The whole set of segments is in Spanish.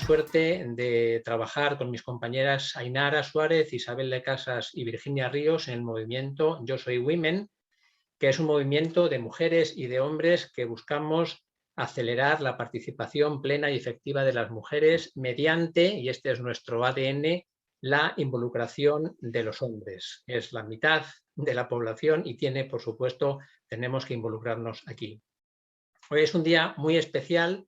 suerte de trabajar con mis compañeras Ainara Suárez, Isabel de Casas y Virginia Ríos en el movimiento Yo Soy Women, que es un movimiento de mujeres y de hombres que buscamos acelerar la participación plena y efectiva de las mujeres mediante, y este es nuestro ADN, la involucración de los hombres. Es la mitad de la población y por supuesto, tenemos que involucrarnos aquí. Hoy es un día muy especial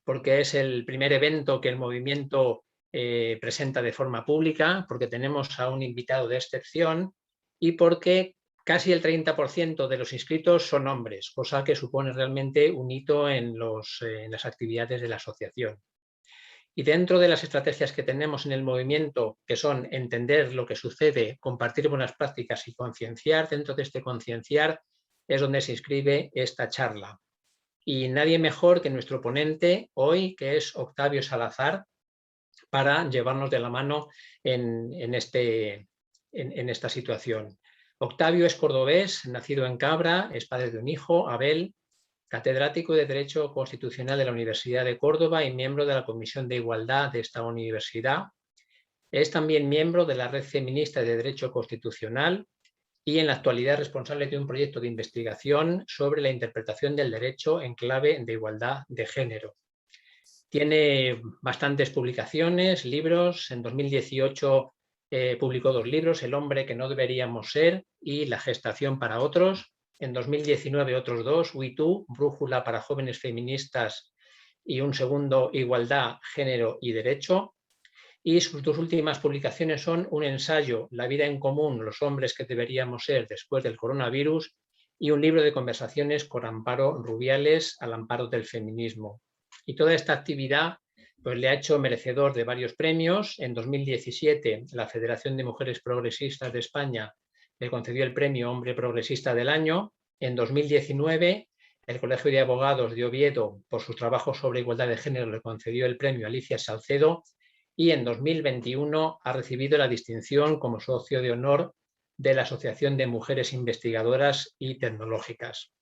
porque es el primer evento que el movimiento presenta de forma pública, porque tenemos a un invitado de excepción y porque casi el 30% de los inscritos son hombres, cosa que supone realmente un hito en las actividades de la asociación. Y dentro de las estrategias que tenemos en el movimiento, que son entender lo que sucede, compartir buenas prácticas y concienciar, dentro de este concienciar es donde se inscribe esta charla. Y nadie mejor que nuestro ponente hoy, que es Octavio Salazar, para llevarnos de la mano en esta situación. Octavio es cordobés, nacido en Cabra, es padre de un hijo, Abel, catedrático de Derecho Constitucional de la Universidad de Córdoba y miembro de la Comisión de Igualdad de esta universidad. Es también miembro de la Red Feminista de Derecho Constitucional y en la actualidad responsable de un proyecto de investigación sobre la interpretación del derecho en clave de igualdad de género. Tiene bastantes publicaciones, libros. En 2018 publicó 2 libros, El hombre que no deberíamos ser y La gestación para otros. En 2019 otros 2, We Too, Brújula para jóvenes feministas y un segundo, Igualdad, género y derecho. Y sus 2 últimas publicaciones son un ensayo, La vida en común, los hombres que deberíamos ser después del coronavirus, y un libro de conversaciones con Amparo Rubiales, Al amparo del feminismo. Y toda esta actividad pues, le ha hecho merecedor de varios premios. En 2017, la Federación de Mujeres Progresistas de España le concedió el premio Hombre Progresista del Año. En 2019, el Colegio de Abogados de Oviedo, por sus trabajos sobre igualdad de género, le concedió el premio Alicia Salcedo. Y en 2021 ha recibido la distinción como socio de honor de la Asociación de Mujeres Investigadoras y Tecnológicas.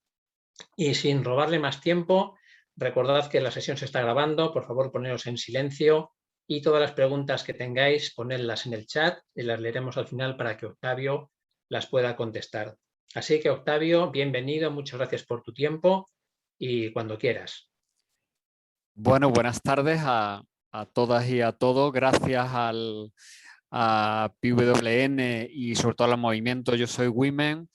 Y sin robarle más tiempo, recordad que la sesión se está grabando, por favor poneros en silencio y todas las preguntas que tengáis ponedlas en el chat y las leeremos al final para que Octavio las pueda contestar. Así que Octavio, bienvenido, muchas gracias por tu tiempo y cuando quieras. Bueno, buenas tardes a todas y a todos. Gracias a PWN y sobre todo al movimiento Yo Soy Women.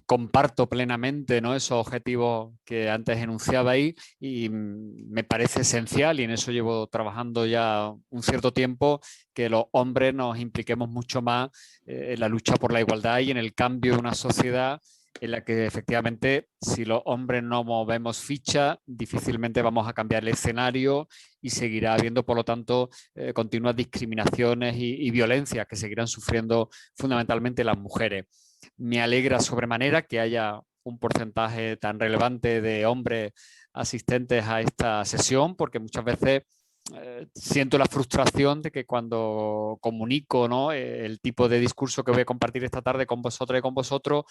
Comparto plenamente, ¿no?, esos objetivos que antes enunciaba ahí y me parece esencial, y en eso llevo trabajando ya un cierto tiempo, que los hombres nos impliquemos mucho más en la lucha por la igualdad y en el cambio de una sociedad en la que efectivamente, si los hombres no movemos ficha, difícilmente vamos a cambiar el escenario y seguirá habiendo, por lo tanto, continuas discriminaciones y violencias que seguirán sufriendo fundamentalmente las mujeres. Me alegra sobremanera que haya un porcentaje tan relevante de hombres asistentes a esta sesión, porque muchas veces siento la frustración de que cuando comunico, ¿no?, el tipo de discurso que voy a compartir esta tarde con vosotras y con vosotros,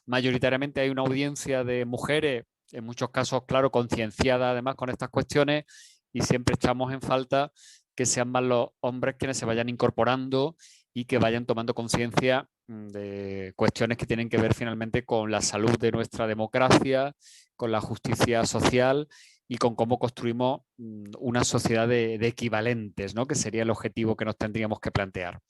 mayoritariamente hay una audiencia de mujeres, en muchos casos, claro, concienciadas además con estas cuestiones, y siempre echamos en falta que sean más los hombres quienes se vayan incorporando y que vayan tomando conciencia de cuestiones que tienen que ver finalmente con la salud de nuestra democracia, con la justicia social y con cómo construimos una sociedad de equivalentes, ¿no?, que sería el objetivo que nos tendríamos que plantear.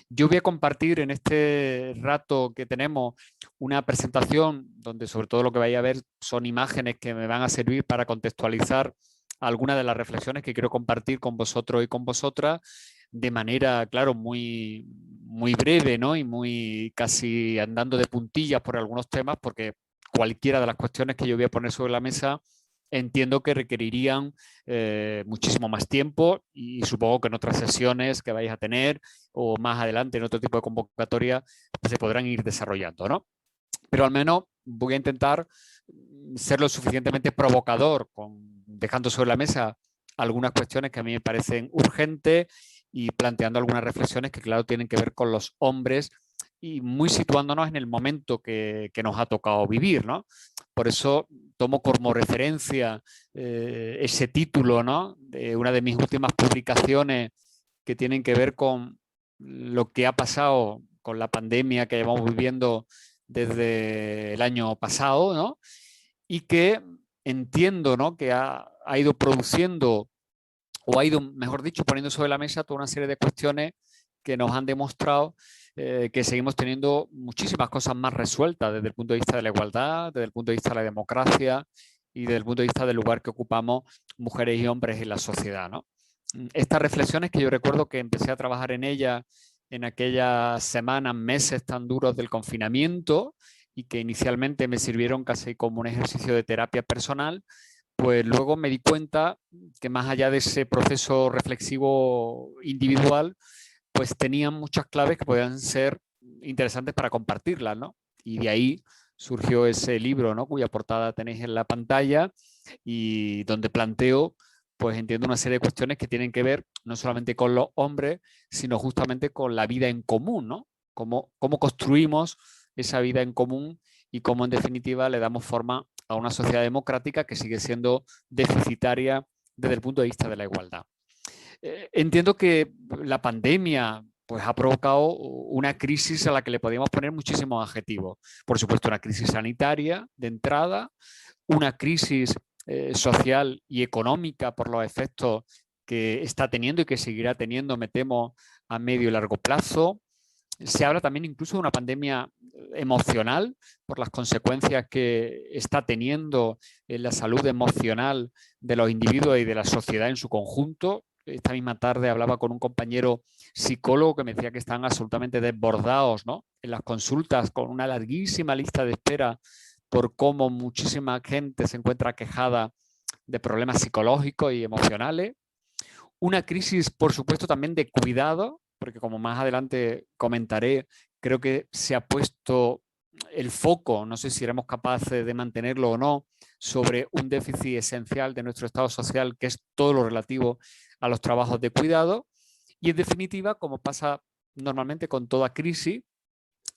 Yo voy a compartir en este rato que tenemos una presentación donde sobre todo lo que vais a ver son imágenes que me van a servir para contextualizar algunas de las reflexiones que quiero compartir con vosotros y con vosotras de manera, claro, muy breve, ¿no?, y muy casi andando de puntillas por algunos temas, porque cualquiera de las cuestiones que yo voy a poner sobre la mesa entiendo que requerirían muchísimo más tiempo, y supongo que en otras sesiones que vais a tener o más adelante en otro tipo de convocatoria pues se podrán ir desarrollando, ¿no? Pero al menos voy a intentar ser lo suficientemente provocador, dejando sobre la mesa algunas cuestiones que a mí me parecen urgentes y planteando algunas reflexiones que, claro, tienen que ver con los hombres y muy situándonos en el momento que nos ha tocado vivir, ¿no? Por eso tomo como referencia ese título, ¿no?, de una de mis últimas publicaciones que tienen que ver con lo que ha pasado con la pandemia que llevamos viviendo desde el año pasado, ¿no?, y que entiendo, ¿no?, que ha ido produciendo, o ha ido, mejor dicho, poniendo sobre la mesa toda una serie de cuestiones que nos han demostrado que seguimos teniendo muchísimas cosas más resueltas desde el punto de vista de la igualdad, desde el punto de vista de la democracia y desde el punto de vista del lugar que ocupamos mujeres y hombres en la sociedad, ¿no? Estas reflexiones, que yo recuerdo que empecé a trabajar en ellas en aquellas semanas, meses tan duros del confinamiento, y que inicialmente me sirvieron casi como un ejercicio de terapia personal, pues luego me di cuenta que más allá de ese proceso reflexivo individual, pues tenían muchas claves que podían ser interesantes para compartirlas, ¿no? Y de ahí surgió ese libro, ¿no?, cuya portada tenéis en la pantalla, y donde planteo, pues entiendo, una serie de cuestiones que tienen que ver no solamente con los hombres, sino justamente con la vida en común, ¿no? Cómo construimos esa vida en común y cómo, en definitiva, le damos forma a una sociedad democrática que sigue siendo deficitaria desde el punto de vista de la igualdad. Entiendo que la pandemia, pues, ha provocado una crisis a la que le podríamos poner muchísimos adjetivos. Por supuesto, una crisis sanitaria de entrada, una crisis social y económica por los efectos que está teniendo y que seguirá teniendo, me temo, a medio y largo plazo. Se habla también incluso de una pandemia emocional por las consecuencias que está teniendo en la salud emocional de los individuos y de la sociedad en su conjunto. Esta misma tarde hablaba con un compañero psicólogo que me decía que están absolutamente desbordados, ¿no?, en las consultas, con una larguísima lista de espera por cómo muchísima gente se encuentra quejada de problemas psicológicos y emocionales. Una crisis, por supuesto, también de cuidado, porque, como más adelante comentaré, creo que se ha puesto el foco, no sé si seremos capaces de mantenerlo o no, sobre un déficit esencial de nuestro estado social, que es todo lo relativo a los trabajos de cuidado. Y, en definitiva, como pasa normalmente con toda crisis,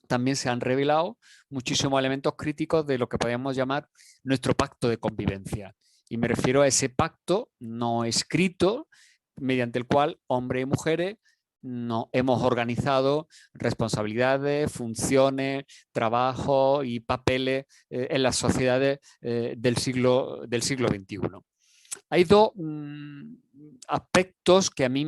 también se han revelado muchísimos elementos críticos de lo que podríamos llamar nuestro pacto de convivencia. Y me refiero a ese pacto no escrito, mediante el cual hombres y mujeres no hemos organizado responsabilidades, funciones, trabajo y papeles en las sociedades del siglo XXI. Hay dos aspectos que a mí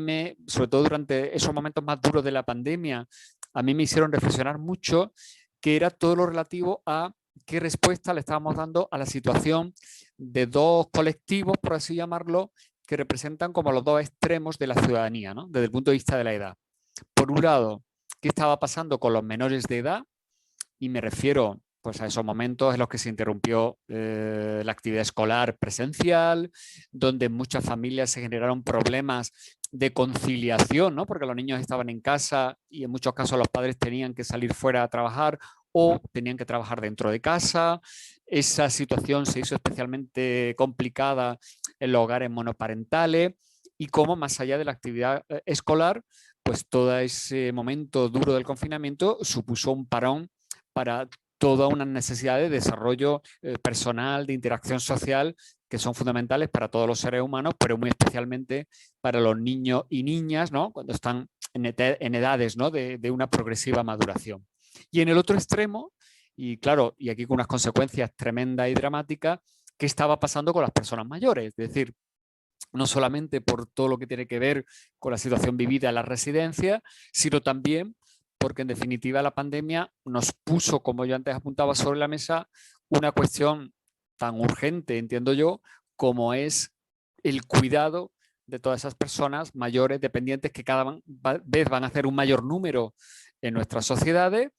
sobre todo durante esos momentos más duros de la pandemia, a mí me hicieron reflexionar mucho, que era todo lo relativo a qué respuesta le estábamos dando a la situación de dos colectivos, por así llamarlo, que representan como los dos extremos de la ciudadanía, ¿no?, desde el punto de vista de la edad. Por un lado, ¿qué estaba pasando con los menores de edad? Y me refiero, pues, a esos momentos en los que se interrumpió la actividad escolar presencial, donde en muchas familias se generaron problemas de conciliación, ¿no?, porque los niños estaban en casa y en muchos casos los padres tenían que salir fuera a trabajar o tenían que trabajar dentro de casa. Esa situación se hizo especialmente complicada en los hogares monoparentales, y cómo, más allá de la actividad escolar, pues todo ese momento duro del confinamiento supuso un parón para toda una necesidad de desarrollo personal, de interacción social, que son fundamentales para todos los seres humanos, pero muy especialmente para los niños y niñas, ¿no?, cuando están en edades, ¿no?, de una progresiva maduración. Y en el otro extremo, y claro, y aquí con unas consecuencias tremendas y dramáticas, ¿qué estaba pasando con las personas mayores? Es decir, no solamente por todo lo que tiene que ver con la situación vivida en las residencias, sino también porque, en definitiva, la pandemia nos puso, como yo antes apuntaba, sobre la mesa una cuestión tan urgente, entiendo yo, como es el cuidado de todas esas personas mayores dependientes, que cada vez van a hacer un mayor número en nuestras sociedades,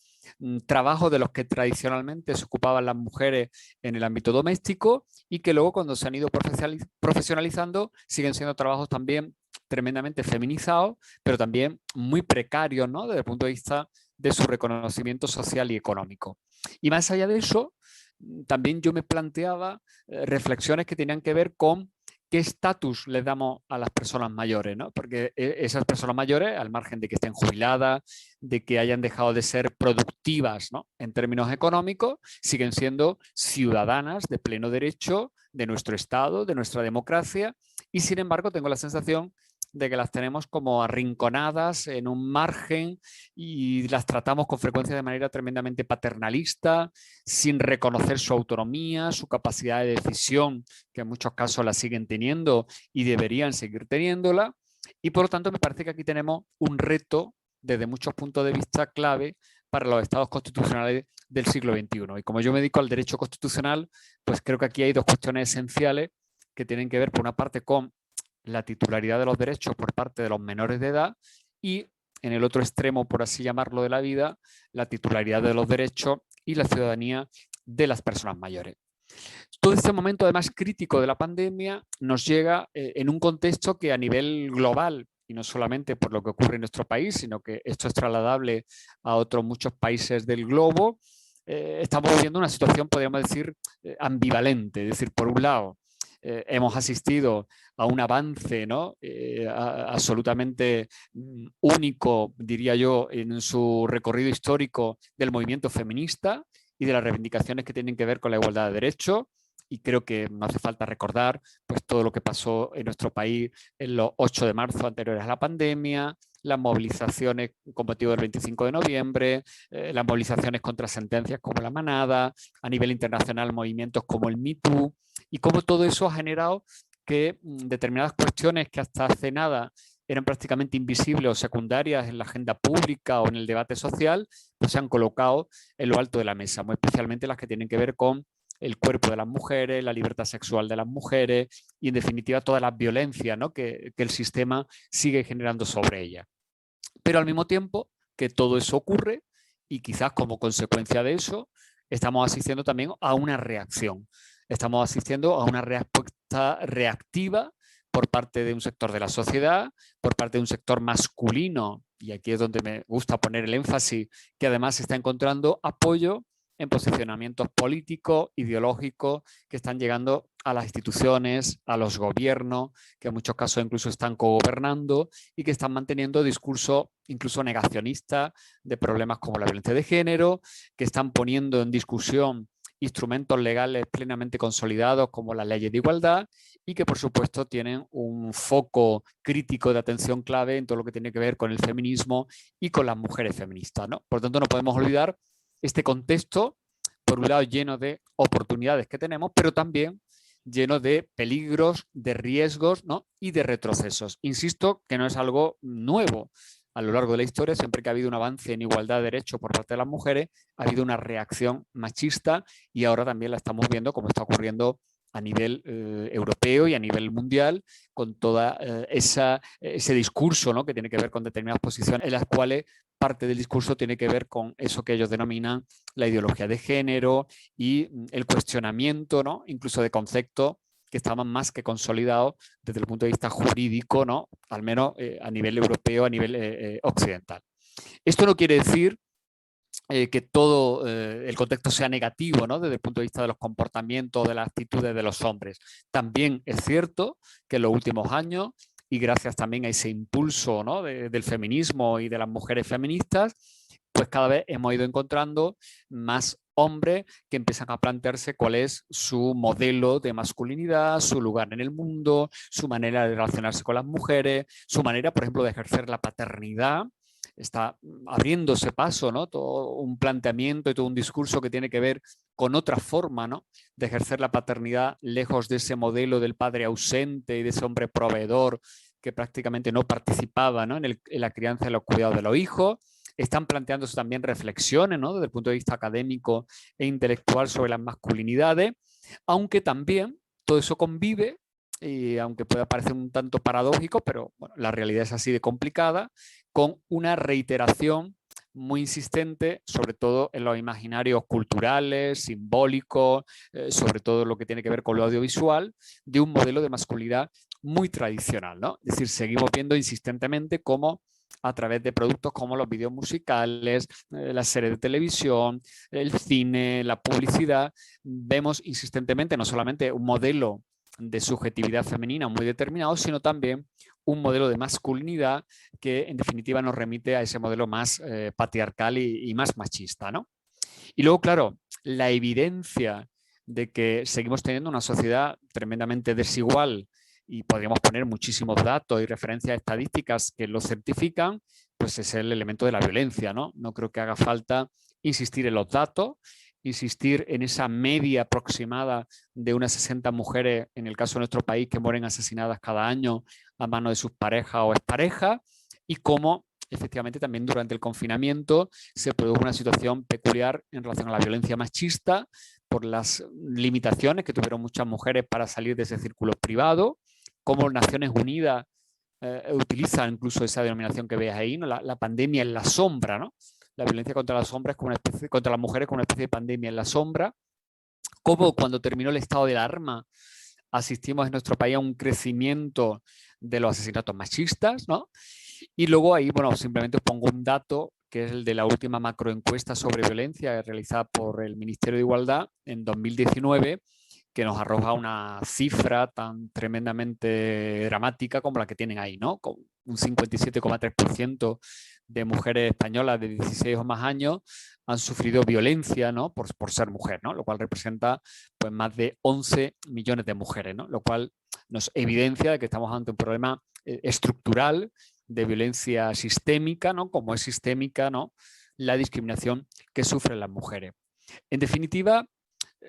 trabajos de los que tradicionalmente se ocupaban las mujeres en el ámbito doméstico, y que luego, cuando se han ido profesionalizando, siguen siendo trabajos también tremendamente feminizados, pero también muy precarios, ¿no?, desde el punto de vista de su reconocimiento social y económico. Y más allá de eso, también yo me planteaba reflexiones que tenían que ver con qué estatus le damos a las personas mayores, ¿no? Porque esas personas mayores, al margen de que estén jubiladas, de que hayan dejado de ser productivas productivas, ¿no? En términos económicos, siguen siendo ciudadanas de pleno derecho de nuestro Estado, de nuestra democracia, y sin embargo tengo la sensación de que las tenemos como arrinconadas en un margen y las tratamos con frecuencia de manera tremendamente paternalista, sin reconocer su autonomía, su capacidad de decisión, que en muchos casos la siguen teniendo y deberían seguir teniéndola. Y por lo tanto me parece que aquí tenemos un reto desde muchos puntos de vista clave para los estados constitucionales del siglo XXI. Y como yo me dedico al derecho constitucional, pues creo que aquí hay dos cuestiones esenciales que tienen que ver, por una parte, con la titularidad de los derechos por parte de los menores de edad y, en el otro extremo, por así llamarlo, de la vida, la titularidad de los derechos y la ciudadanía de las personas mayores. Todo este momento, además crítico de la pandemia, nos llega en un contexto que a nivel global, y no solamente por lo que ocurre en nuestro país, sino que esto es trasladable a otros muchos países del globo, estamos viviendo una situación, podríamos decir, ambivalente. Es decir, por un lado, hemos asistido a un avance, ¿no? Absolutamente único, diría yo, en su recorrido histórico del movimiento feminista y de las reivindicaciones que tienen que ver con la igualdad de derechos. Y creo que no hace falta recordar pues, todo lo que pasó en nuestro país en los 8 de marzo anteriores a la pandemia, las movilizaciones con motivo del 25 de noviembre, las movilizaciones contra sentencias como la Manada, a nivel internacional movimientos como el Me Too, y cómo todo eso ha generado que determinadas cuestiones que hasta hace nada eran prácticamente invisibles o secundarias en la agenda pública o en el debate social, pues se han colocado en lo alto de la mesa, muy especialmente las que tienen que ver con el cuerpo de las mujeres, la libertad sexual de las mujeres y, en definitiva, toda la violencia, ¿no? que el sistema sigue generando sobre ellas. Pero al mismo tiempo que todo eso ocurre, y quizás como consecuencia de eso, estamos asistiendo también a una reacción. Estamos asistiendo a una respuesta reactiva por parte de un sector de la sociedad, por parte de un sector masculino, y aquí es donde me gusta poner el énfasis, que además está encontrando apoyo en posicionamientos políticos, ideológicos, que están llegando a las instituciones, a los gobiernos, que en muchos casos incluso están cogobernando y que están manteniendo discursos incluso negacionistas de problemas como la violencia de género, que están poniendo en discusión instrumentos legales plenamente consolidados como las leyes de igualdad y que por supuesto tienen un foco crítico de atención clave en todo lo que tiene que ver con el feminismo y con las mujeres feministas, ¿no? Por lo tanto, no podemos olvidar este contexto, por un lado lleno de oportunidades que tenemos, pero también lleno de peligros, de riesgos, ¿no? Y de retrocesos. Insisto que no es algo nuevo. A lo largo de la historia, siempre que ha habido un avance en igualdad de derechos por parte de las mujeres, ha habido una reacción machista y ahora también la estamos viendo como está ocurriendo a nivel europeo y a nivel mundial, con todo ese discurso, ¿no? que tiene que ver con determinadas posiciones en las cuales parte del discurso tiene que ver con eso que ellos denominan la ideología de género y el cuestionamiento, ¿no? incluso de conceptos que estaban más que consolidados desde el punto de vista jurídico, ¿no? al menos a nivel europeo, a nivel occidental. Esto no quiere decir que todo el contexto sea negativo, ¿no? desde el punto de vista de los comportamientos, de las actitudes de los hombres. También es cierto que en los últimos años, y gracias también a ese impulso, ¿no? del feminismo y de las mujeres feministas, pues cada vez hemos ido encontrando más hombres que empiezan a plantearse cuál es su modelo de masculinidad, su lugar en el mundo, su manera de relacionarse con las mujeres, su manera, por ejemplo, de ejercer la paternidad. Está abriéndose paso, ¿no? Todo un planteamiento y todo un discurso que tiene que ver con otra forma, ¿no? de ejercer la paternidad lejos de ese modelo del padre ausente y de ese hombre proveedor que prácticamente no participaba, ¿no? En la crianza y los cuidados de los hijos. Están planteándose también reflexiones, ¿no? desde el punto de vista académico e intelectual sobre las masculinidades, aunque también todo eso convive, y aunque pueda parecer un tanto paradójico, pero bueno, la realidad es así de complicada, con una reiteración muy insistente, sobre todo en los imaginarios culturales, simbólicos, sobre todo lo que tiene que ver con lo audiovisual, de un modelo de masculinidad muy tradicional, ¿no? Es decir, seguimos viendo insistentemente cómo a través de productos como los vídeos musicales, las series de televisión, el cine, la publicidad, vemos insistentemente no solamente un modelo de subjetividad femenina muy determinado, sino también un modelo de masculinidad que en definitiva nos remite a ese modelo más patriarcal y más machista, ¿no? Y luego, claro, la evidencia de que seguimos teniendo una sociedad tremendamente desigual y podríamos poner muchísimos datos y referencias estadísticas que lo certifican, pues es el elemento de la violencia, ¿no? No creo que haga falta insistir en los datos, insistir en esa media aproximada de unas 60 mujeres, en el caso de nuestro país, que mueren asesinadas cada año a manos de sus parejas o exparejas, y cómo efectivamente también durante el confinamiento se produjo una situación peculiar en relación a la violencia machista por las limitaciones que tuvieron muchas mujeres para salir de ese círculo privado, cómo Naciones Unidas utiliza incluso esa denominación que veis ahí, ¿no? La pandemia en la sombra, ¿no? La violencia contra las sombras como una especie, contra las mujeres como una especie de pandemia en la sombra, cómo cuando terminó el estado de alarma asistimos en nuestro país a un crecimiento de los asesinatos machistas, ¿no? Y luego ahí, bueno, simplemente os pongo un dato que es el de la última macroencuesta sobre violencia realizada por el Ministerio de Igualdad en 2019, que nos arroja una cifra tan tremendamente dramática como la que tienen ahí, ¿no? Con un 57,3% de mujeres españolas de 16 o más años han sufrido violencia, ¿no? por ser mujer, ¿no? Lo cual representa pues, más de 11 millones de mujeres, ¿no? Lo cual nos evidencia de que estamos ante un problema estructural de violencia sistémica, ¿no? Como es sistémica, ¿no? La discriminación que sufren las mujeres. En definitiva,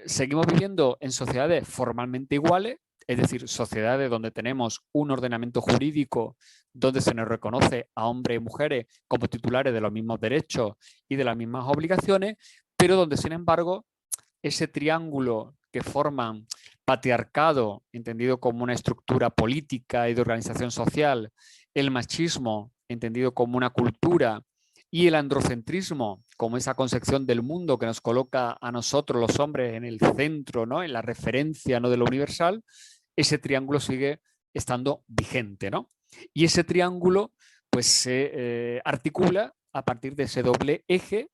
seguimos viviendo en sociedades formalmente iguales, es decir, sociedades donde tenemos un ordenamiento jurídico donde se nos reconoce a hombres y mujeres como titulares de los mismos derechos y de las mismas obligaciones, pero donde, sin embargo, ese triángulo que forman patriarcado, entendido como una estructura política y de organización social, el machismo, entendido como una cultura, y el androcentrismo, como esa concepción del mundo que nos coloca a nosotros los hombres en el centro, ¿no? En la referencia, ¿no? De lo universal, ese triángulo sigue estando vigente, ¿no? Y ese triángulo pues se articula a partir de ese doble eje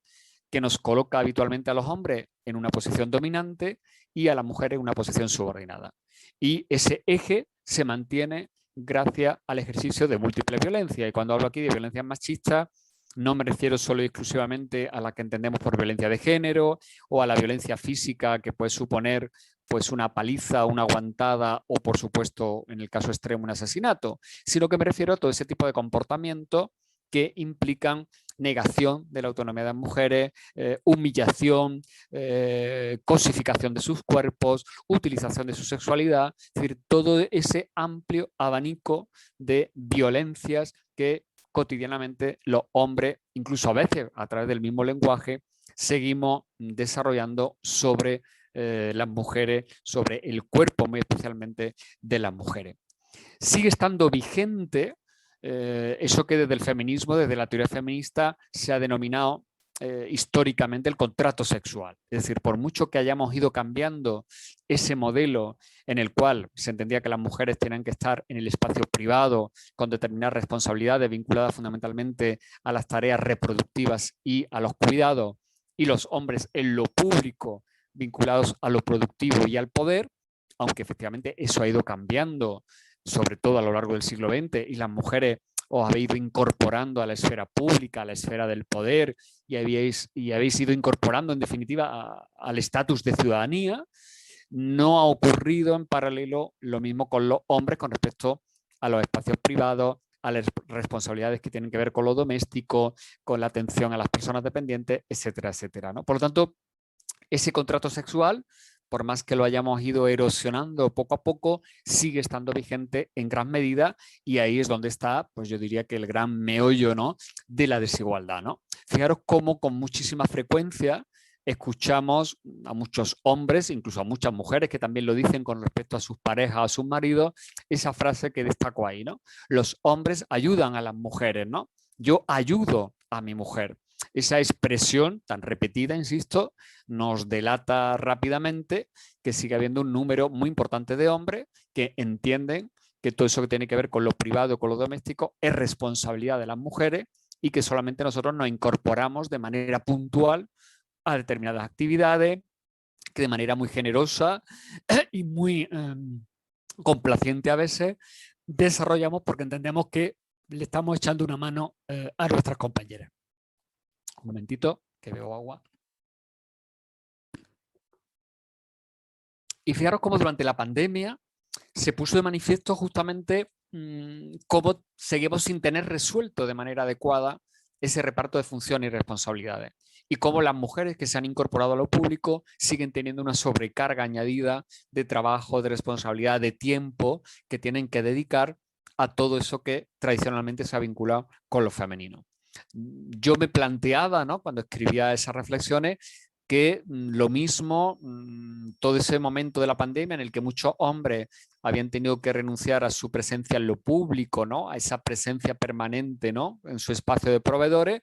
que nos coloca habitualmente a los hombres en una posición dominante y a las mujeres en una posición subordinada. Y ese eje se mantiene gracias al ejercicio de múltiples violencias. Y cuando hablo aquí de violencias machistas, no me refiero solo y exclusivamente a la que entendemos por violencia de género o a la violencia física que puede suponer pues una paliza, una aguantada o, por supuesto, en el caso extremo, un asesinato, sino que me refiero a todo ese tipo de comportamientos que implican negación de la autonomía de las mujeres, humillación, cosificación de sus cuerpos, utilización de su sexualidad, es decir, todo ese amplio abanico de violencias que cotidianamente los hombres, incluso a veces a través del mismo lenguaje, seguimos desarrollando sobre las mujeres, sobre el cuerpo muy especialmente de las mujeres. Sigue estando vigente eso que desde el feminismo, desde la teoría feminista, se ha denominado históricamente el contrato sexual. Es decir, por mucho que hayamos ido cambiando ese modelo en el cual se entendía que las mujeres tenían que estar en el espacio privado con determinadas responsabilidades vinculadas fundamentalmente a las tareas reproductivas y a los cuidados, y los hombres en lo público vinculados a lo productivo y al poder, aunque efectivamente eso ha ido cambiando sobre todo a lo largo del siglo XX, y las mujeres os habéis ido incorporando a la esfera pública, a la esfera del poder, y habéis ido incorporando en definitiva al estatus de ciudadanía. No ha ocurrido en paralelo lo mismo con los hombres con respecto a los espacios privados, a las responsabilidades que tienen que ver con lo doméstico, con la atención a las personas dependientes, etcétera, etcétera, ¿no? Por lo tanto, ese contrato sexual, por más que lo hayamos ido erosionando poco a poco, sigue estando vigente en gran medida, y ahí es donde está, pues yo diría que el gran meollo, ¿no? De la desigualdad, ¿no? Fijaros cómo con muchísima frecuencia escuchamos a muchos hombres, incluso a muchas mujeres que también lo dicen con respecto a sus parejas, a sus maridos, esa frase que destaco ahí, ¿no? Los hombres ayudan a las mujeres, ¿no? Yo ayudo a mi mujer. Esa expresión tan repetida, insisto, nos delata rápidamente que sigue habiendo un número muy importante de hombres que entienden que todo eso que tiene que ver con lo privado, con lo doméstico, es responsabilidad de las mujeres, y que solamente nosotros nos incorporamos de manera puntual a determinadas actividades, que de manera muy generosa y muy complaciente a veces, desarrollamos porque entendemos que le estamos echando una mano a nuestras compañeras. Un momentito, que bebo agua. Y fijaros cómo durante la pandemia se puso de manifiesto justamente cómo seguimos sin tener resuelto de manera adecuada ese reparto de funciones y responsabilidades. Y cómo las mujeres que se han incorporado a lo público siguen teniendo una sobrecarga añadida de trabajo, de responsabilidad, de tiempo que tienen que dedicar a todo eso que tradicionalmente se ha vinculado con lo femenino. Yo me planteaba, ¿no?, cuando escribía esas reflexiones, que lo mismo, todo ese momento de la pandemia en el que muchos hombres habían tenido que renunciar a su presencia en lo público, ¿no?, a esa presencia permanente, ¿no?, en su espacio de proveedores,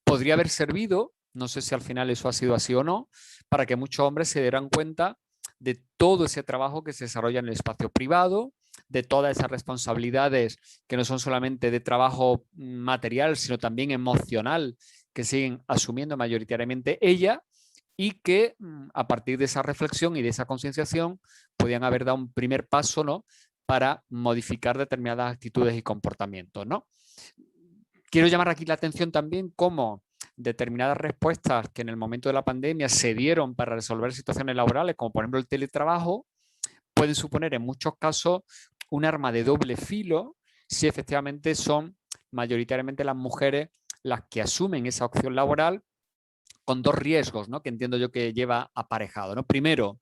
podría haber servido, no sé si al final eso ha sido así o no, para que muchos hombres se dieran cuenta de todo ese trabajo que se desarrolla en el espacio privado, de todas esas responsabilidades que no son solamente de trabajo material, sino también emocional, que siguen asumiendo mayoritariamente ella, y que a partir de esa reflexión y de esa concienciación podían haber dado un primer paso, ¿no?, para modificar determinadas actitudes y comportamientos, ¿no? Quiero llamar aquí la atención también cómo determinadas respuestas que en el momento de la pandemia se dieron para resolver situaciones laborales, como por ejemplo el teletrabajo, pueden suponer en muchos casos un arma de doble filo si efectivamente son mayoritariamente las mujeres las que asumen esa opción laboral, con dos riesgos, ¿no?, que entiendo yo que lleva aparejado, ¿no? Primero,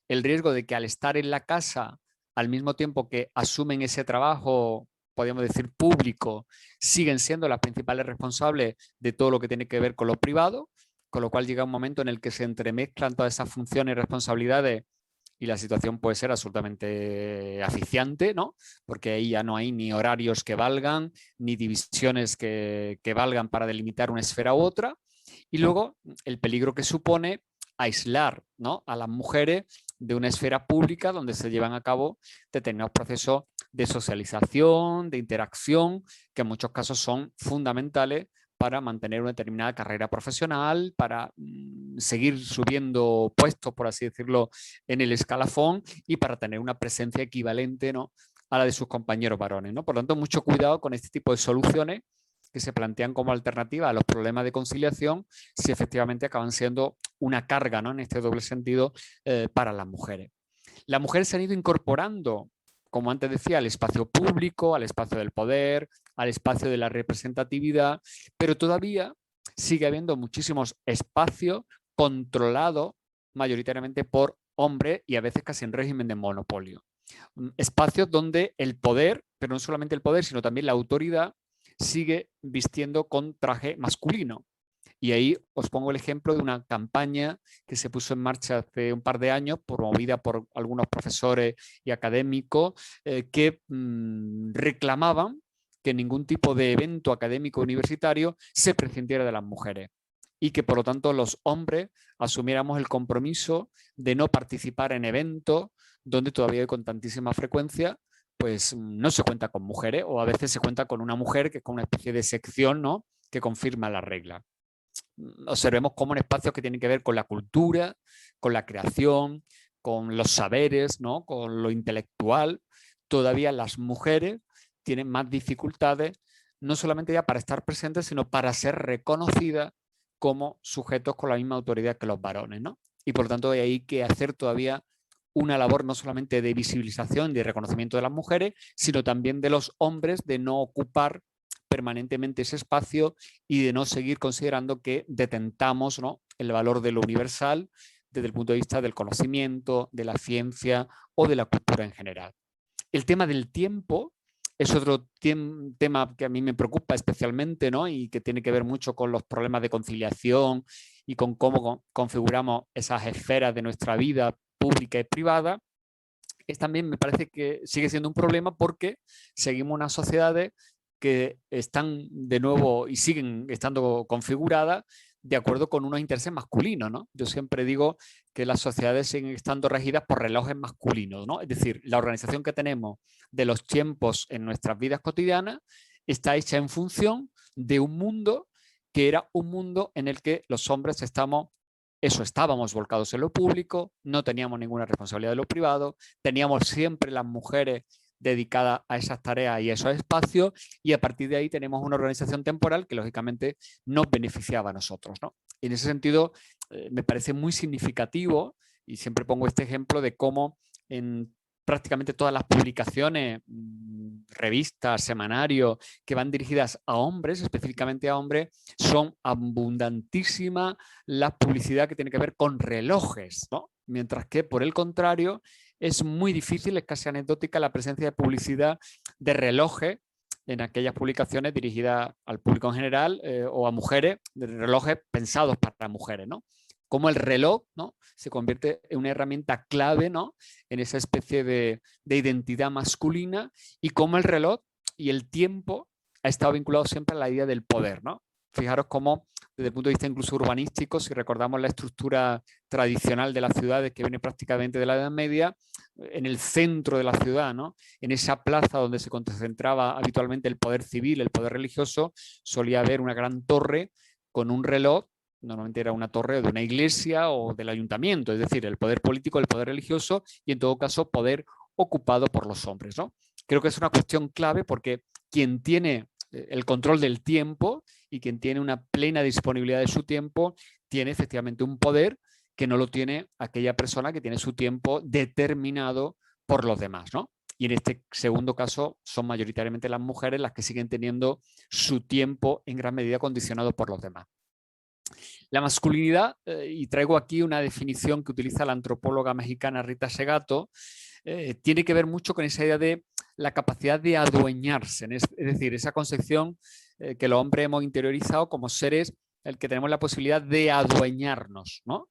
el riesgo de que al estar en la casa, al mismo tiempo que asumen ese trabajo, podríamos decir, público, siguen siendo las principales responsables de todo lo que tiene que ver con lo privado, con lo cual llega un momento en el que se entremezclan todas esas funciones y responsabilidades y la situación puede ser absolutamente asfixiante, ¿no?, porque ahí ya no hay ni horarios que valgan, ni divisiones que valgan para delimitar una esfera u otra. Y luego el peligro que supone aislar, ¿no?, a las mujeres de una esfera pública donde se llevan a cabo determinados procesos de socialización, de interacción, que en muchos casos son fundamentales para mantener una determinada carrera profesional, para seguir subiendo puestos, por así decirlo, en el escalafón y para tener una presencia equivalente, ¿no?, a la de sus compañeros varones, ¿no? Por lo tanto, mucho cuidado con este tipo de soluciones que se plantean como alternativa a los problemas de conciliación, si efectivamente acaban siendo una carga, ¿no?, en este doble sentido, para las mujeres. Las mujeres se han ido incorporando, como antes decía, al espacio público, al espacio del poder, al espacio de la representatividad, pero todavía sigue habiendo muchísimos espacios controlados mayoritariamente por hombres y a veces casi en régimen de monopolio. Espacios donde el poder, pero no solamente el poder, sino también la autoridad, sigue vistiendo con traje masculino. Y ahí os pongo el ejemplo de una campaña que se puso en marcha hace un par de años, promovida por algunos profesores y académicos que reclamaban que ningún tipo de evento académico universitario se prescindiera de las mujeres y que por lo tanto los hombres asumiéramos el compromiso de no participar en eventos donde todavía con tantísima frecuencia pues no se cuenta con mujeres, o a veces se cuenta con una mujer que es con una especie de sección, ¿no?, que confirma la regla. Observemos cómo en espacios que tienen que ver con la cultura, con la creación, con los saberes, ¿no?, con lo intelectual, todavía las mujeres tienen más dificultades, no solamente ya para estar presentes, sino para ser reconocidas como sujetos con la misma autoridad que los varones, ¿no? Y por lo tanto hay que hacer todavía una labor no solamente de visibilización y de reconocimiento de las mujeres, sino también de los hombres, de no ocupar permanentemente ese espacio y de no seguir considerando que detentamos, ¿no?, el valor de lo universal desde el punto de vista del conocimiento, de la ciencia o de la cultura en general. El tema del tiempo es otro tema que a mí me preocupa especialmente, ¿no?, y que tiene que ver mucho con los problemas de conciliación y con cómo configuramos esas esferas de nuestra vida pública y privada. Es también, me parece que sigue siendo un problema porque seguimos unas sociedades que están de nuevo y siguen estando configuradas de acuerdo con unos intereses masculinos, ¿no? Yo siempre digo que las sociedades siguen estando regidas por relojes masculinos, ¿no? Es decir, la organización que tenemos de los tiempos en nuestras vidas cotidianas está hecha en función de un mundo que era un mundo en el que los hombres estamos eso estábamos volcados en lo público, no teníamos ninguna responsabilidad de lo privado, teníamos siempre las mujeres dedicadas a esas tareas y a esos espacios, y a partir de ahí tenemos una organización temporal que lógicamente nos beneficiaba a nosotros, ¿no? Y en ese sentido me parece muy significativo, y siempre pongo este ejemplo de cómo en prácticamente todas las publicaciones, revistas, semanarios que van dirigidas a hombres, específicamente a hombres, son abundantísima la publicidad que tiene que ver con relojes, ¿no? Mientras que, por el contrario, es muy difícil, es casi anecdótica la presencia de publicidad de relojes en aquellas publicaciones dirigidas al público en general o a mujeres, de relojes pensados para mujeres, ¿no? Cómo el reloj, ¿no?, se convierte en una herramienta clave, ¿no?, en esa especie de identidad masculina, y cómo el reloj y el tiempo ha estado vinculado siempre a la idea del poder, ¿no? Fijaros cómo, desde el punto de vista incluso urbanístico, si recordamos la estructura tradicional de las ciudades que viene prácticamente de la Edad Media, en el centro de la ciudad, ¿no?, en esa plaza donde se concentraba habitualmente el poder civil, el poder religioso, solía haber una gran torre con un reloj. Normalmente era una torre de una iglesia o del ayuntamiento, es decir, el poder político, el poder religioso y en todo caso poder ocupado por los hombres, ¿no? Creo que es una cuestión clave porque quien tiene el control del tiempo y quien tiene una plena disponibilidad de su tiempo tiene efectivamente un poder que no lo tiene aquella persona que tiene su tiempo determinado por los demás, ¿no? Y en este segundo caso son mayoritariamente las mujeres las que siguen teniendo su tiempo en gran medida condicionado por los demás. La masculinidad, y traigo aquí una definición que utiliza la antropóloga mexicana Rita Segato, tiene que ver mucho con esa idea de la capacidad de adueñarse, es decir, esa concepción que los hombres hemos interiorizado como seres el que tenemos la posibilidad de adueñarnos, ¿no?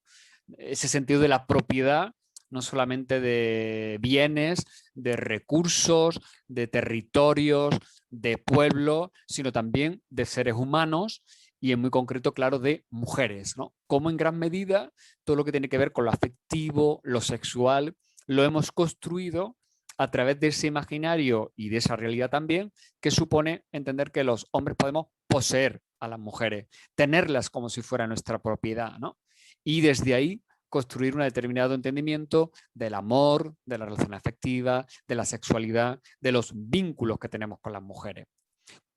Ese sentido de la propiedad, no solamente de bienes, de recursos, de territorios, de pueblos, sino también de seres humanos y en muy concreto, claro, de mujeres, ¿no? Como en gran medida todo lo que tiene que ver con lo afectivo, lo sexual, lo hemos construido a través de ese imaginario y de esa realidad también, que supone entender que los hombres podemos poseer a las mujeres, tenerlas como si fuera nuestra propiedad, ¿no? Y desde ahí construir un determinado entendimiento del amor, de la relación afectiva, de la sexualidad, de los vínculos que tenemos con las mujeres.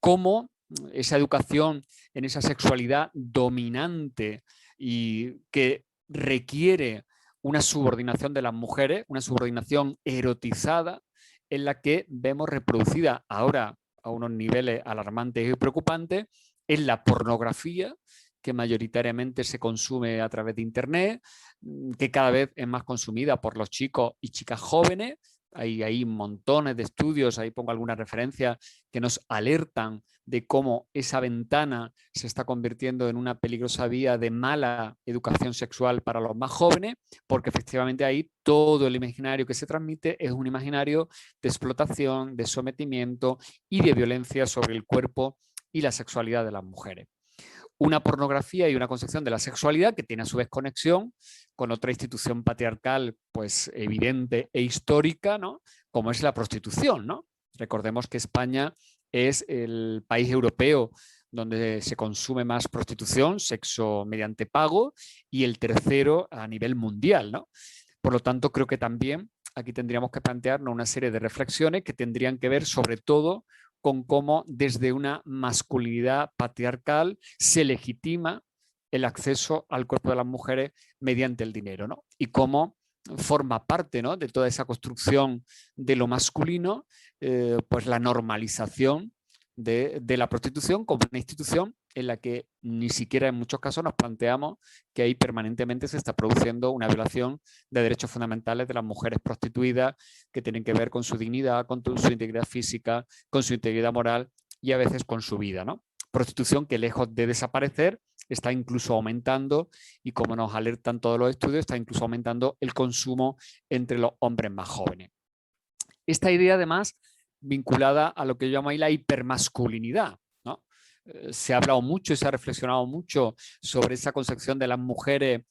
Cómo esa educación en esa sexualidad dominante y que requiere una subordinación de las mujeres, una subordinación erotizada, en la que vemos reproducida ahora a unos niveles alarmantes y preocupantes en la pornografía, que mayoritariamente se consume a través de Internet, que cada vez es más consumida por los chicos y chicas jóvenes. Hay montones de estudios, ahí pongo algunas referencias que nos alertan de cómo esa ventana se está convirtiendo en una peligrosa vía de mala educación sexual para los más jóvenes, porque efectivamente ahí todo el imaginario que se transmite es un imaginario de explotación, de sometimiento y de violencia sobre el cuerpo y la sexualidad de las mujeres. Una pornografía y una concepción de la sexualidad que tiene a su vez conexión con otra institución patriarcal pues evidente e histórica, ¿no?, como es la prostitución, ¿no? Recordemos que España es el país europeo donde se consume más prostitución, sexo mediante pago, y el tercero a nivel mundial, ¿no? Por lo tanto, creo que también aquí tendríamos que plantearnos una serie de reflexiones que tendrían que ver sobre todo con cómo desde una masculinidad patriarcal se legitima el acceso al cuerpo de las mujeres mediante el dinero, ¿no? Y cómo forma parte, ¿no?, de toda esa construcción de lo masculino, pues la normalización de la prostitución como una institución en la que ni siquiera en muchos casos nos planteamos que ahí permanentemente se está produciendo una violación de derechos fundamentales de las mujeres prostituidas que tienen que ver con su dignidad, con su integridad física, con su integridad moral y a veces con su vida, ¿no? Prostitución que lejos de desaparecer está incluso aumentando y, como nos alertan todos los estudios, está incluso aumentando el consumo entre los hombres más jóvenes. Esta idea, además, vinculada a lo que yo llamo ahí la hipermasculinidad, ¿no? Se ha hablado mucho y se ha reflexionado mucho sobre esa concepción de las mujeres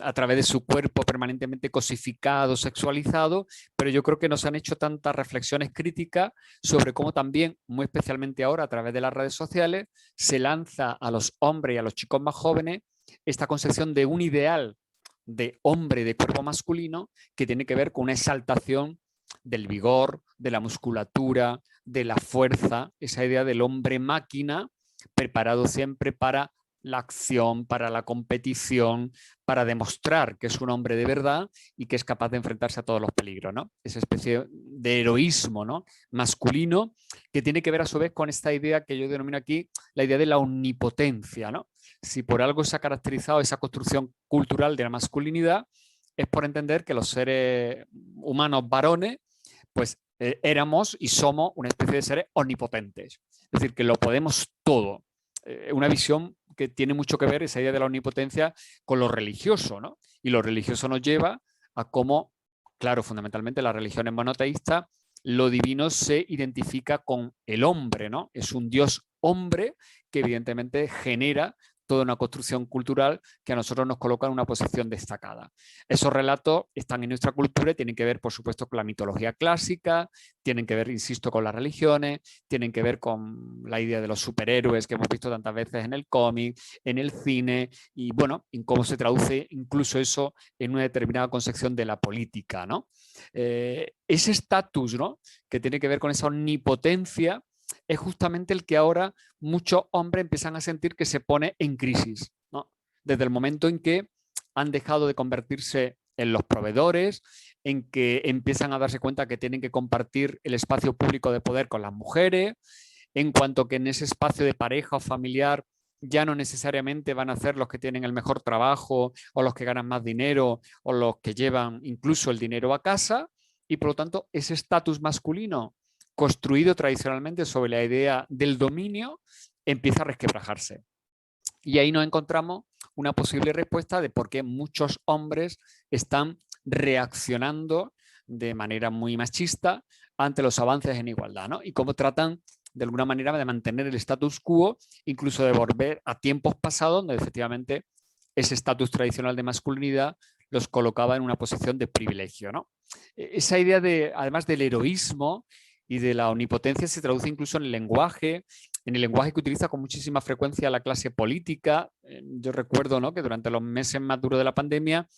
a través de su cuerpo permanentemente cosificado, sexualizado, pero yo creo que no se han hecho tantas reflexiones críticas sobre cómo también, muy especialmente ahora a través de las redes sociales, se lanza a los hombres y a los chicos más jóvenes esta concepción de un ideal de hombre de cuerpo masculino que tiene que ver con una exaltación del vigor, de la musculatura, de la fuerza, esa idea del hombre máquina preparado siempre para la acción, para la competición, para demostrar que es un hombre de verdad y que es capaz de enfrentarse a todos los peligros, ¿no? Esa especie de heroísmo, ¿no?, masculino, que tiene que ver a su vez con esta idea que yo denomino aquí la idea de la omnipotencia, ¿no? Si por algo se ha caracterizado esa construcción cultural de la masculinidad, es por entender que los seres humanos varones, pues éramos y somos una especie de seres omnipotentes. Es decir, que lo podemos todo. Una visión que tiene mucho que ver, esa idea de la omnipotencia, con lo religioso, ¿no? Y lo religioso nos lleva a cómo, claro, fundamentalmente las religiones monoteístas, lo divino se identifica con el hombre, ¿no? Es un Dios hombre que evidentemente genera toda una construcción cultural que a nosotros nos coloca en una posición destacada. Esos relatos están en nuestra cultura y tienen que ver, por supuesto, con la mitología clásica, tienen que ver, insisto, con las religiones, tienen que ver con la idea de los superhéroes que hemos visto tantas veces en el cómic, en el cine, y bueno, en cómo se traduce incluso eso en una determinada concepción de la política, ¿no? Ese estatus, ¿no?, que tiene que ver con esa omnipotencia, es justamente el que ahora muchos hombres empiezan a sentir que se pone en crisis, ¿no? Desde el momento en que han dejado de convertirse en los proveedores, en que empiezan a darse cuenta que tienen que compartir el espacio público de poder con las mujeres, en cuanto que en ese espacio de pareja o familiar ya no necesariamente van a ser los que tienen el mejor trabajo o los que ganan más dinero o los que llevan incluso el dinero a casa, y por lo tanto ese estatus masculino construido tradicionalmente sobre la idea del dominio empieza a resquebrajarse. Y ahí nos encontramos una posible respuesta de por qué muchos hombres están reaccionando de manera muy machista ante los avances en igualdad, ¿no? Y cómo tratan de alguna manera de mantener el status quo, incluso de volver a tiempos pasados donde efectivamente ese estatus tradicional de masculinidad los colocaba en una posición de privilegio, ¿no? Esa idea de, además del heroísmo y de la omnipotencia, se traduce incluso en el lenguaje que utiliza con muchísima frecuencia la clase política. Yo recuerdo, ¿no?, que durante los meses más duros de la pandemia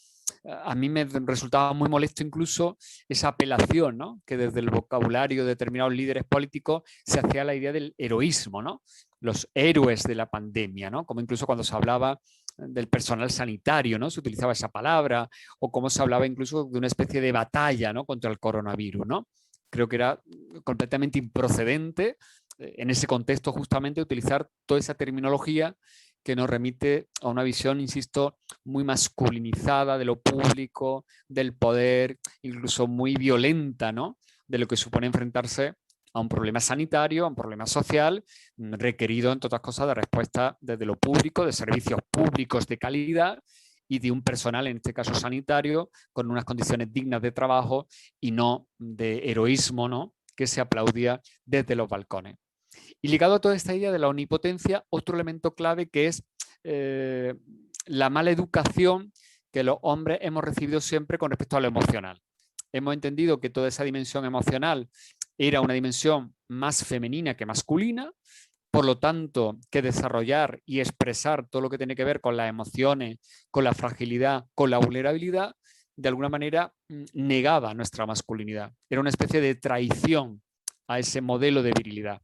a mí me resultaba muy molesto incluso esa apelación, ¿no?, que desde el vocabulario de determinados líderes políticos se hacía la idea del heroísmo, ¿no?, los héroes de la pandemia, ¿no?, como incluso cuando se hablaba del personal sanitario, ¿no?, se utilizaba esa palabra, o como se hablaba incluso de una especie de batalla, ¿no?, contra el coronavirus, ¿no? Creo que era completamente improcedente en ese contexto justamente utilizar toda esa terminología que nos remite a una visión, insisto, muy masculinizada de lo público, del poder, incluso muy violenta, ¿no?, de lo que supone enfrentarse a un problema sanitario, a un problema social, requerido, entre otras cosas, de respuesta desde lo público, de servicios públicos de calidad y de un personal, en este caso sanitario, con unas condiciones dignas de trabajo y no de heroísmo, ¿no?, que se aplaudía desde los balcones. Y ligado a toda esta idea de la omnipotencia, otro elemento clave que es la mala educación que los hombres hemos recibido siempre con respecto a lo emocional. Hemos entendido que toda esa dimensión emocional era una dimensión más femenina que masculina, por lo tanto, que desarrollar y expresar todo lo que tiene que ver con las emociones, con la fragilidad, con la vulnerabilidad, de alguna manera negaba nuestra masculinidad. Era una especie de traición a ese modelo de virilidad.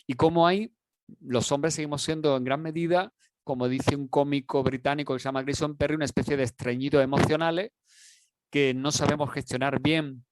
Y como ahí los hombres seguimos siendo en gran medida, como dice un cómico británico que se llama Grayson Perry, una especie de estreñidos emocionales que no sabemos gestionar bien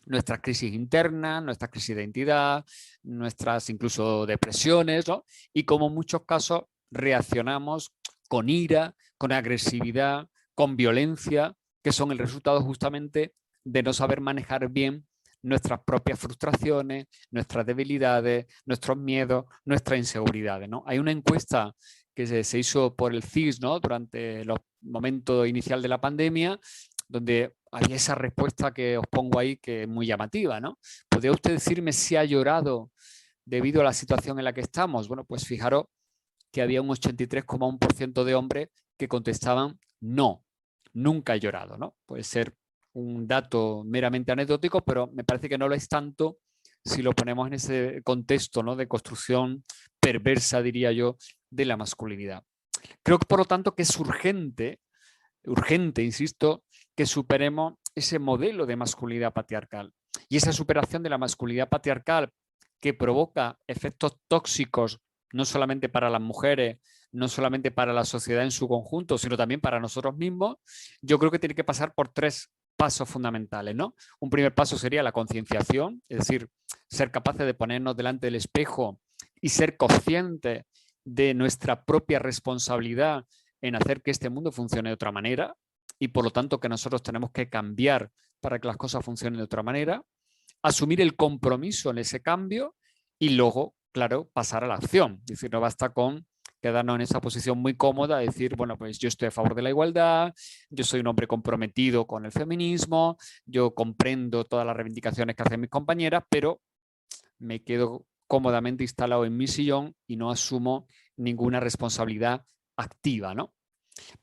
nuestras crisis internas, nuestras crisis de identidad, nuestras incluso depresiones, ¿no? Y como en muchos casos reaccionamos con ira, con agresividad, con violencia, que son el resultado justamente de no saber manejar bien nuestras propias frustraciones, nuestras debilidades, nuestros miedos, nuestras inseguridades, ¿no? Hay una encuesta que se hizo por el CIS, ¿no?, durante el momento inicial de la pandemia, donde había esa respuesta que os pongo ahí, que es muy llamativa, ¿no? ¿Podría usted decirme si ha llorado debido a la situación en la que estamos? Bueno, pues fijaros que había un 83,1% de hombres que contestaban no, nunca he llorado, ¿no? Puede ser un dato meramente anecdótico, pero me parece que no lo es tanto si lo ponemos en ese contexto, ¿no?, de construcción perversa, diría yo, de la masculinidad. Creo que por lo tanto que es urgente, insisto, que superemos ese modelo de masculinidad patriarcal. Y esa superación de la masculinidad patriarcal que provoca efectos tóxicos no solamente para las mujeres, no solamente para la sociedad en su conjunto, sino también para nosotros mismos, yo creo que tiene que pasar por 3 pasos fundamentales, ¿no? Un primer paso sería la concienciación, es decir, ser capaces de ponernos delante del espejo y ser conscientes de nuestra propia responsabilidad en hacer que este mundo funcione de otra manera y por lo tanto que nosotros tenemos que cambiar para que las cosas funcionen de otra manera, asumir el compromiso en ese cambio y luego, claro, pasar a la acción. Es decir, no basta con quedarnos en esa posición muy cómoda, decir, bueno, pues yo estoy a favor de la igualdad, yo soy un hombre comprometido con el feminismo, yo comprendo todas las reivindicaciones que hacen mis compañeras, pero me quedo cómodamente instalado en mi sillón y no asumo ninguna responsabilidad activa, ¿no?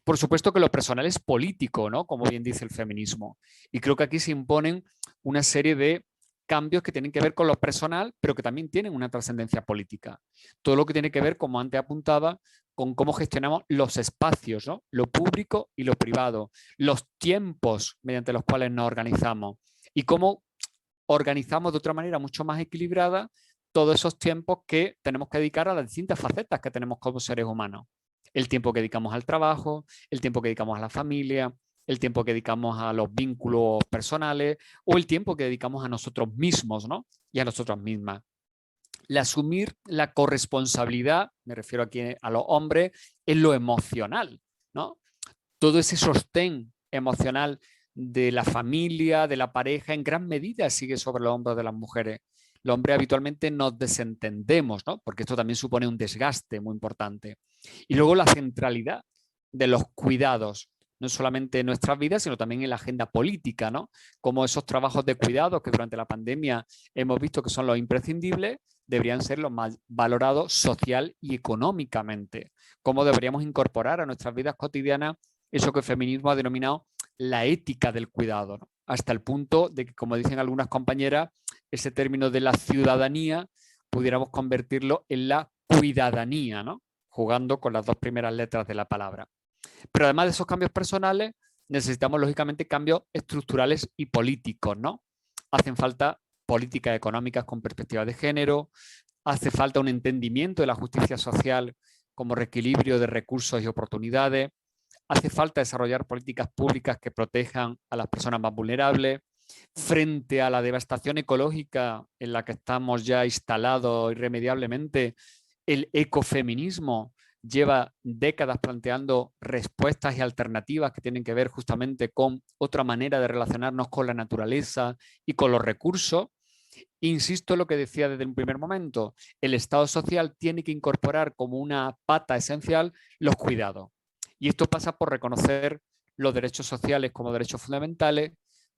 Por supuesto que lo personal es político, ¿no? Como bien dice el feminismo. Y creo que aquí se imponen una serie de cambios que tienen que ver con lo personal, pero que también tienen una trascendencia política. Todo lo que tiene que ver, como antes apuntaba, con cómo gestionamos los espacios, ¿no? Lo público y lo privado, los tiempos mediante los cuales nos organizamos y cómo organizamos de otra manera mucho más equilibrada todos esos tiempos que tenemos que dedicar a las distintas facetas que tenemos como seres humanos. El tiempo que dedicamos al trabajo, el tiempo que dedicamos a la familia, el tiempo que dedicamos a los vínculos personales o el tiempo que dedicamos a nosotros mismos, ¿no? Y a nosotras mismas. El asumir la corresponsabilidad, me refiero aquí a los hombres, en lo emocional, ¿no? Todo ese sostén emocional de la familia, de la pareja, en gran medida sigue sobre los hombros de las mujeres. Los hombres habitualmente nos desentendemos, ¿no? Porque esto también supone un desgaste muy importante. Y luego la centralidad de los cuidados, no solamente en nuestras vidas, sino también en la agenda política, ¿no? Como esos trabajos de cuidado que durante la pandemia hemos visto que son los imprescindibles, deberían ser los más valorados social y económicamente. Cómo deberíamos incorporar a nuestras vidas cotidianas eso que el feminismo ha denominado la ética del cuidado, ¿no? Hasta el punto de que, como dicen algunas compañeras, ese término de la ciudadanía pudiéramos convertirlo en la cuidadanía, ¿no? Jugando con las 2 primeras letras de la palabra. Pero además de esos cambios personales, necesitamos lógicamente cambios estructurales y políticos, ¿no? Hacen falta políticas económicas con perspectiva de género, hace falta un entendimiento de la justicia social como reequilibrio de recursos y oportunidades, hace falta desarrollar políticas públicas que protejan a las personas más vulnerables. Frente a la devastación ecológica en la que estamos ya instalados irremediablemente, el ecofeminismo lleva décadas planteando respuestas y alternativas que tienen que ver justamente con otra manera de relacionarnos con la naturaleza y con los recursos. Insisto en lo que decía desde un primer momento, el Estado social tiene que incorporar como una pata esencial los cuidados. Y esto pasa por reconocer los derechos sociales como derechos fundamentales,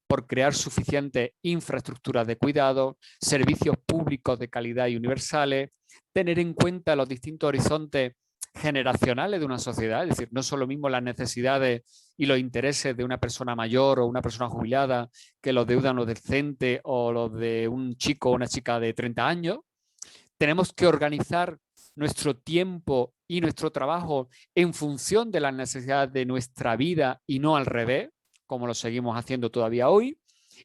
por crear suficientes infraestructuras de cuidado, servicios públicos de calidad y universales, tener en cuenta los distintos horizontes generacionales de una sociedad, es decir, no son lo mismo las necesidades y los intereses de una persona mayor o una persona jubilada que los de un adolescente o los de un chico o una chica de 30 años. Tenemos que organizar nuestro tiempo y nuestro trabajo en función de las necesidades de nuestra vida y no al revés, como lo seguimos haciendo todavía hoy.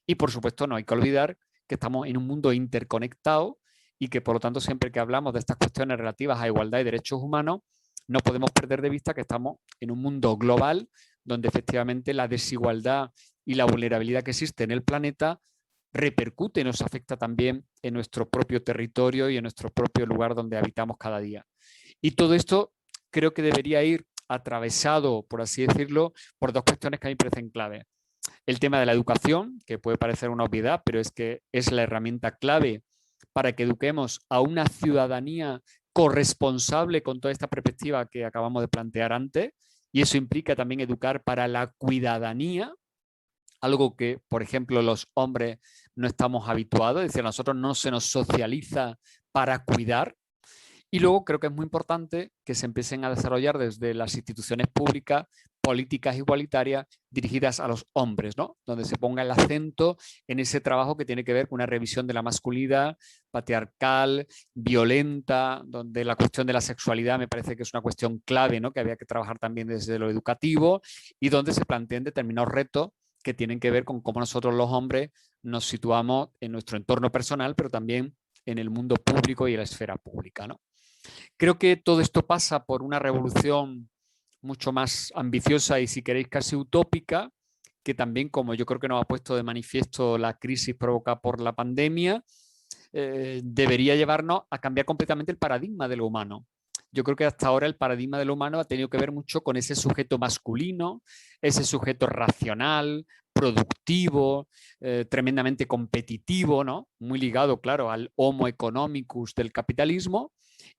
Y por supuesto no hay que olvidar que estamos en un mundo interconectado y que por lo tanto siempre que hablamos de estas cuestiones relativas a igualdad y derechos humanos, no podemos perder de vista que estamos en un mundo global donde efectivamente la desigualdad y la vulnerabilidad que existe en el planeta repercute y nos afecta también en nuestro propio territorio y en nuestro propio lugar donde habitamos cada día. Y todo esto creo que debería ir atravesado, por así decirlo, por 2 cuestiones que a mí me parecen clave. El tema de la educación, que puede parecer una obviedad, pero es que es la herramienta clave para que eduquemos a una ciudadanía corresponsable con toda esta perspectiva que acabamos de plantear antes. Y eso implica también educar para la cuidadanía, algo que, por ejemplo, los hombres no estamos habituados, es decir, a nosotros no se nos socializa para cuidar. Y luego creo que es muy importante que se empiecen a desarrollar desde las instituciones públicas políticas igualitarias dirigidas a los hombres, ¿no? Donde se ponga el acento en ese trabajo que tiene que ver con una revisión de la masculinidad patriarcal, violenta, donde la cuestión de la sexualidad me parece que es una cuestión clave, ¿no? Que había que trabajar también desde lo educativo y donde se planteen determinados retos que tienen que ver con cómo nosotros los hombres nos situamos en nuestro entorno personal, pero también en el mundo público y en la esfera pública, ¿no? Creo que todo esto pasa por una revolución mucho más ambiciosa y, si queréis, casi utópica, que también, como yo creo que nos ha puesto de manifiesto la crisis provocada por la pandemia, debería llevarnos a cambiar completamente el paradigma de lo humano. Yo creo que hasta ahora el paradigma de lo humano ha tenido que ver mucho con ese sujeto masculino, ese sujeto racional, productivo, tremendamente competitivo, ¿no? Muy ligado, claro, al homo economicus del capitalismo,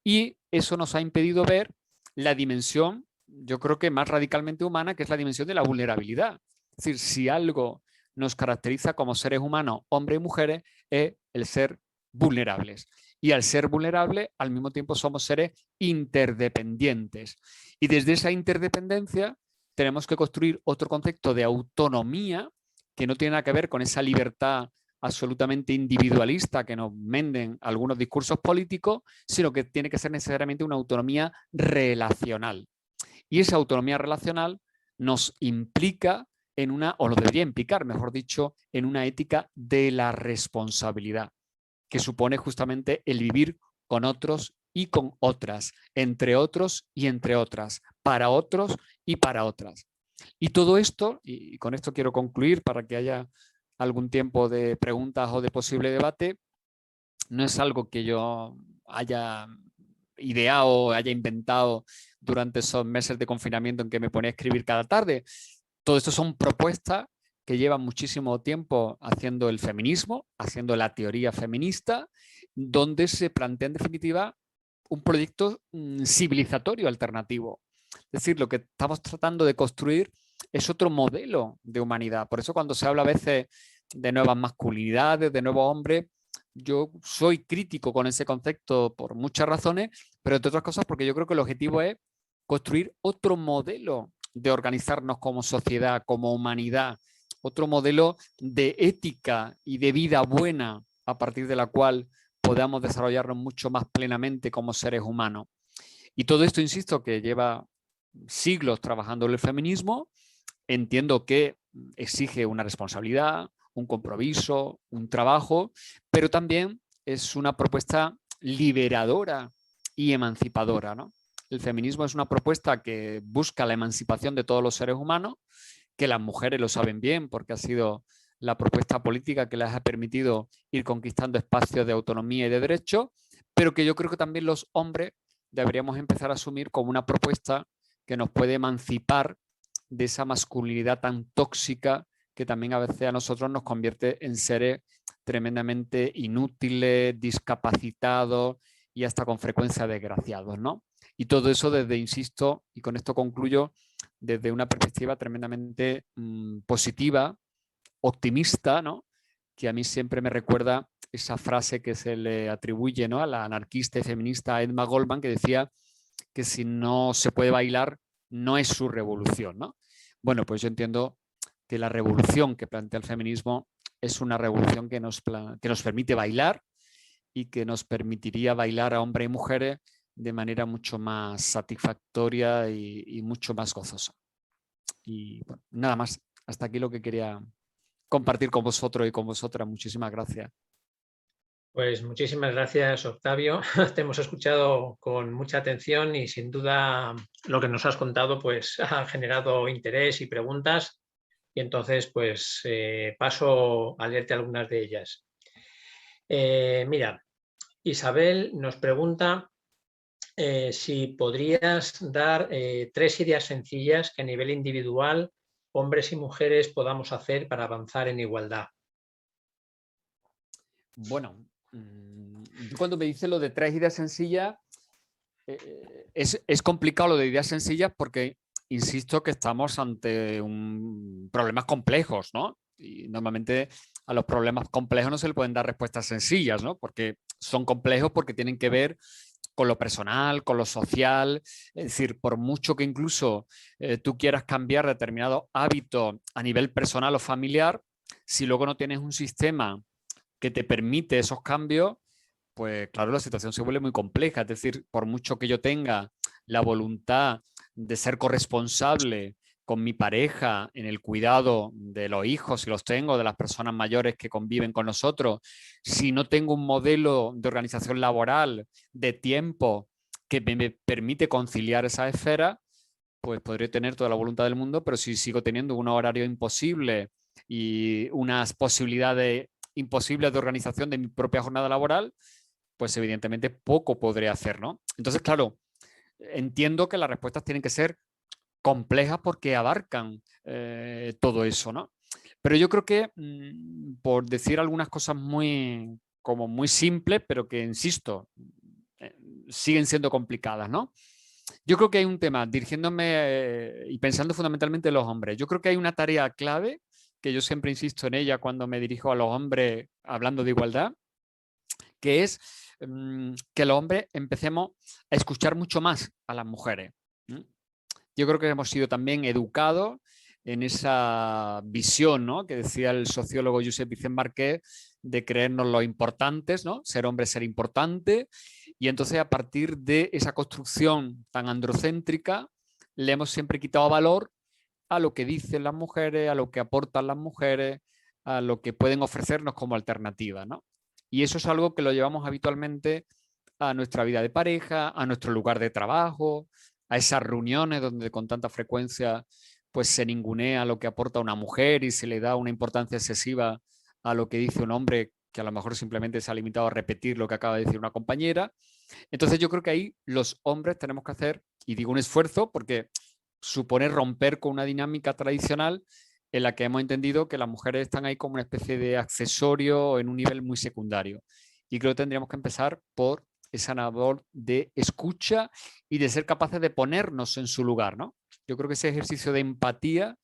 y eso nos ha impedido ver la dimensión, yo creo que más radicalmente humana, que es la dimensión de la vulnerabilidad. Es decir, si algo nos caracteriza como seres humanos, hombres y mujeres, es el ser vulnerables. Y al ser vulnerables, al mismo tiempo somos seres interdependientes. Y desde esa interdependencia tenemos que construir otro concepto de autonomía que no tiene nada que ver con esa libertad absolutamente individualista que nos venden algunos discursos políticos, sino que tiene que ser necesariamente una autonomía relacional. Y esa autonomía relacional nos implica en una, o lo debería implicar, mejor dicho, en una ética de la responsabilidad, que supone justamente el vivir con otros y con otras, entre otros y entre otras, para otros y para otras. Y todo esto, y con esto quiero concluir para que haya algún tiempo de preguntas o de posible debate, no es algo que yo haya ideado o haya inventado durante esos meses de confinamiento en que me ponía a escribir cada tarde. Todo esto son propuestas que llevan muchísimo tiempo haciendo el feminismo, haciendo la teoría feminista, donde se plantea en definitiva un proyecto civilizatorio alternativo. Es decir, lo que estamos tratando de construir es otro modelo de humanidad. Por eso cuando se habla a veces de nuevas masculinidades, de nuevos hombres, yo soy crítico con ese concepto por muchas razones, pero entre otras cosas porque yo creo que el objetivo es construir otro modelo de organizarnos como sociedad, como humanidad, otro modelo de ética y de vida buena a partir de la cual podamos desarrollarnos mucho más plenamente como seres humanos. Y todo esto, insisto, que lleva siglos trabajando en el feminismo, entiendo que exige una responsabilidad, un compromiso, un trabajo, pero también es una propuesta liberadora y emancipadora, ¿no? El feminismo es una propuesta que busca la emancipación de todos los seres humanos, que las mujeres lo saben bien porque ha sido la propuesta política que les ha permitido ir conquistando espacios de autonomía y de derecho, pero que yo creo que también los hombres deberíamos empezar a asumir como una propuesta que nos puede emancipar de esa masculinidad tan tóxica que también a veces a nosotros nos convierte en seres tremendamente inútiles, discapacitados y hasta con frecuencia desgraciados, ¿no? Y todo eso desde, insisto, y con esto concluyo, desde una perspectiva tremendamente positiva, optimista, ¿no? Que a mí siempre me recuerda esa frase que se le atribuye, ¿no?, a la anarquista y feminista Emma Goldman, que decía que si no se puede bailar, no es su revolución, ¿no? Bueno, pues yo entiendo que la revolución que plantea el feminismo es una revolución que nos permite bailar y que nos permitiría bailar a hombres y mujeres de manera mucho más satisfactoria y mucho más gozosa. Y bueno, nada más, hasta aquí lo que quería compartir con vosotros y con vosotras. Muchísimas gracias. Pues muchísimas gracias, Octavio. Te hemos escuchado con mucha atención y sin duda lo que nos has contado pues ha generado interés y preguntas, y entonces pues paso a leerte algunas de ellas. Mira, Isabel nos pregunta si podrías dar 3 ideas sencillas que a nivel individual hombres y mujeres podamos hacer para avanzar en igualdad. Bueno, cuando me dice lo de 3 ideas sencillas, es complicado lo de ideas sencillas porque insisto que estamos ante problemas complejos, ¿no? Y normalmente a los problemas complejos no se le pueden dar respuestas sencillas, ¿no? Porque son complejos porque tienen que ver con lo personal, con lo social. Es decir, por mucho que incluso tú quieras cambiar determinados hábitos a nivel personal o familiar, si luego no tienes un sistema que te permite esos cambios, pues claro, la situación se vuelve muy compleja. Es decir, por mucho que yo tenga la voluntad de ser corresponsable con mi pareja en el cuidado de los hijos, si los tengo, de las personas mayores que conviven con nosotros, si no tengo un modelo de organización laboral, de tiempo, que me permite conciliar esas esferas, pues podré tener toda la voluntad del mundo, pero si sigo teniendo un horario imposible y unas posibilidades imposibles de organización de mi propia jornada laboral, pues evidentemente poco podré hacer, ¿no? Entonces, claro, entiendo que las respuestas tienen que ser complejas porque abarcan todo eso, ¿no? Pero yo creo que, por decir algunas cosas como muy simples, pero que, insisto, eh, siguen siendo complicadas, ¿no? Yo creo que hay un tema, dirigiéndome y pensando fundamentalmente en los hombres, yo creo que hay una tarea clave, que yo siempre insisto en ella cuando me dirijo a los hombres hablando de igualdad, que es que los hombres empecemos a escuchar mucho más a las mujeres. Yo creo que hemos sido también educados en esa visión, ¿no?, que decía el sociólogo Josep Vicent Marqués, de creernos lo importantes, ¿no?, ser hombre, ser importante, y entonces a partir de esa construcción tan androcéntrica le hemos siempre quitado valor a lo que dicen las mujeres, a lo que aportan las mujeres, a lo que pueden ofrecernos como alternativa, ¿no? Y eso es algo que lo llevamos habitualmente a nuestra vida de pareja, a nuestro lugar de trabajo, a esas reuniones donde con tanta frecuencia pues se ningunea lo que aporta una mujer y se le da una importancia excesiva a lo que dice un hombre que a lo mejor simplemente se ha limitado a repetir lo que acaba de decir una compañera. Entonces yo creo que ahí los hombres tenemos que hacer, y digo un esfuerzo, porque supone romper con una dinámica tradicional en la que hemos entendido que las mujeres están ahí como una especie de accesorio en un nivel muy secundario. Y creo que tendríamos que empezar por esa labor de escucha y de ser capaces de ponernos en su lugar, ¿no? Yo creo que ese ejercicio de empatía,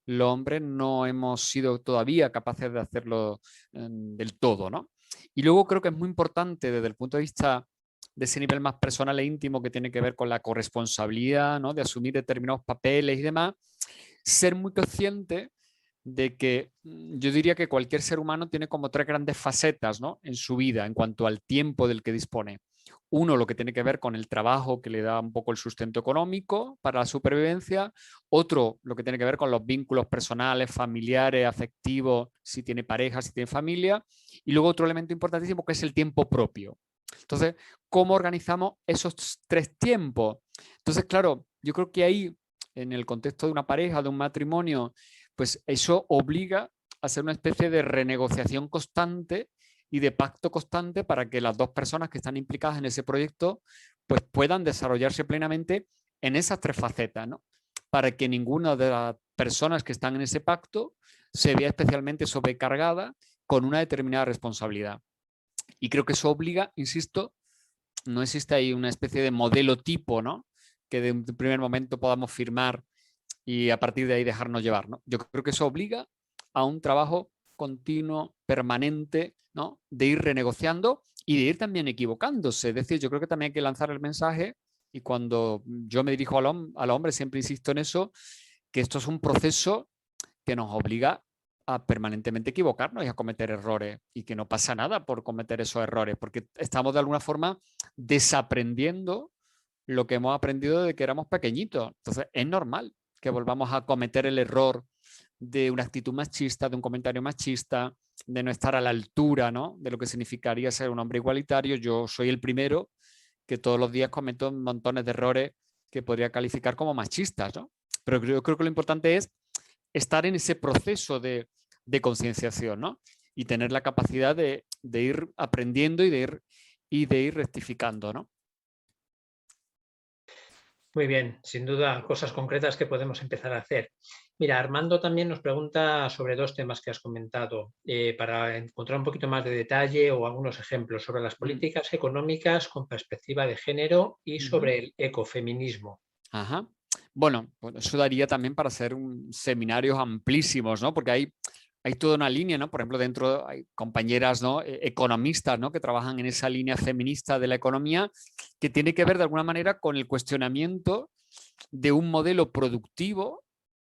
los hombres no hemos sido todavía capaces de hacerlo del todo, ¿no? Y luego creo que es muy importante desde el punto de vista de ese nivel más personal e íntimo que tiene que ver con la corresponsabilidad, ¿no?, de asumir determinados papeles y demás, ser muy consciente de que yo diría que cualquier ser humano tiene como tres grandes facetas, ¿no?, en su vida en cuanto al tiempo del que dispone. Uno, lo que tiene que ver con el trabajo que le da un poco el sustento económico para la supervivencia. Otro, lo que tiene que ver con los vínculos personales, familiares, afectivos, si tiene pareja, si tiene familia. Y luego otro elemento importantísimo que es el tiempo propio. Entonces, ¿cómo organizamos esos tres tiempos? Entonces, claro, yo creo que ahí, en el contexto de una pareja, de un matrimonio, pues eso obliga a hacer una especie de renegociación constante y de pacto constante para que las dos personas que están implicadas en ese proyecto pues puedan desarrollarse plenamente en esas tres facetas, ¿no? Para que ninguna de las personas que están en ese pacto se vea especialmente sobrecargada con una determinada responsabilidad. Y creo que eso obliga, insisto, no existe ahí una especie de modelo tipo, ¿no?, que de un primer momento podamos firmar y a partir de ahí dejarnos llevar, ¿no? Yo creo que eso obliga a un trabajo continuo, permanente, ¿no?, de ir renegociando y de ir también equivocándose. Es decir, yo creo que también hay que lanzar el mensaje, y cuando yo me dirijo al hombre siempre insisto en eso, que esto es un proceso que nos obliga a permanentemente equivocarnos y a cometer errores, y que no pasa nada por cometer esos errores, porque estamos de alguna forma desaprendiendo lo que hemos aprendido de que éramos pequeñitos. Entonces es normal que volvamos a cometer el error de una actitud machista, de un comentario machista, de no estar a la altura, ¿no?, de lo que significaría ser un hombre igualitario. Yo soy el primero que todos los días cometo montones de errores que podría calificar como machistas, ¿no? Pero yo creo que lo importante es estar en ese proceso de concienciación, ¿no?, y tener la capacidad de ir aprendiendo y de ir rectificando, ¿no? Muy bien, sin duda, cosas concretas que podemos empezar a hacer. Mira, Armando también nos pregunta sobre dos temas que has comentado, para encontrar un poquito más de detalle o algunos ejemplos sobre las políticas económicas con perspectiva de género y sobre el ecofeminismo. Ajá. Bueno, pues eso daría también para hacer seminarios amplísimos, ¿no? Porque hay hay toda una línea, ¿no? Por ejemplo, dentro hay compañeras, ¿no? Economistas, ¿no? Que trabajan en esa línea feminista de la economía, que tiene que ver de alguna manera con el cuestionamiento de un modelo productivo,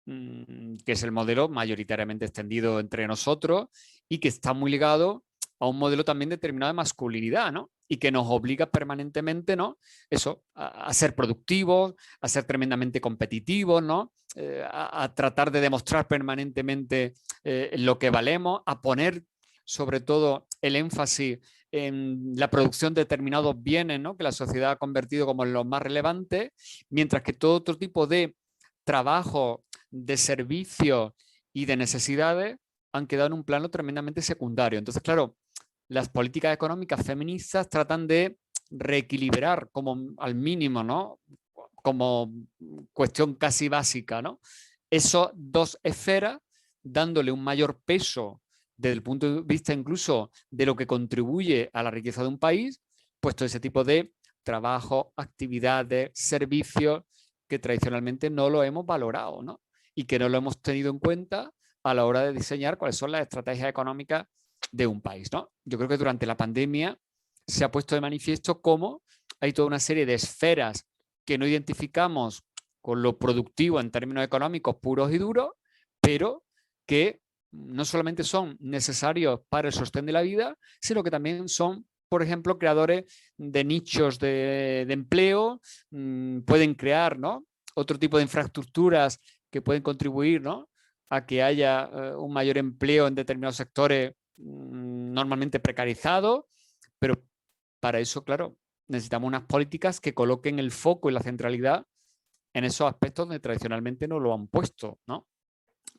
que es el modelo mayoritariamente extendido entre nosotros y que está muy ligado a un modelo también determinado de masculinidad, ¿no? Y que nos obliga permanentemente, ¿no? Eso, a ser productivos, a ser tremendamente competitivos, ¿no? A tratar de demostrar permanentemente lo que valemos, a poner sobre todo el énfasis en la producción de determinados bienes, ¿no? Que la sociedad ha convertido como los más relevantes, mientras que todo otro tipo de trabajo, de servicios y de necesidades han quedado en un plano tremendamente secundario. Entonces, claro, las políticas económicas feministas tratan de reequilibrar como al mínimo, ¿no? Como cuestión casi básica, ¿no? Esas dos esferas, dándole un mayor peso desde el punto de vista incluso de lo que contribuye a la riqueza de un país, pues todo ese tipo de trabajo, actividades, servicios que tradicionalmente no lo hemos valorado, ¿no? Y que no lo hemos tenido en cuenta a la hora de diseñar cuáles son las estrategias económicas de un país, ¿no? Yo creo que durante la pandemia se ha puesto de manifiesto cómo hay toda una serie de esferas que no identificamos con lo productivo en términos económicos puros y duros, pero que no solamente son necesarios para el sostén de la vida, sino que también son, por ejemplo, creadores de nichos de empleo, pueden crear, ¿no? Otro tipo de infraestructuras que pueden contribuir, ¿no? A que haya un mayor empleo en determinados sectores normalmente precarizados, pero para eso, claro, necesitamos unas políticas que coloquen el foco y la centralidad en esos aspectos donde tradicionalmente no lo han puesto, ¿no?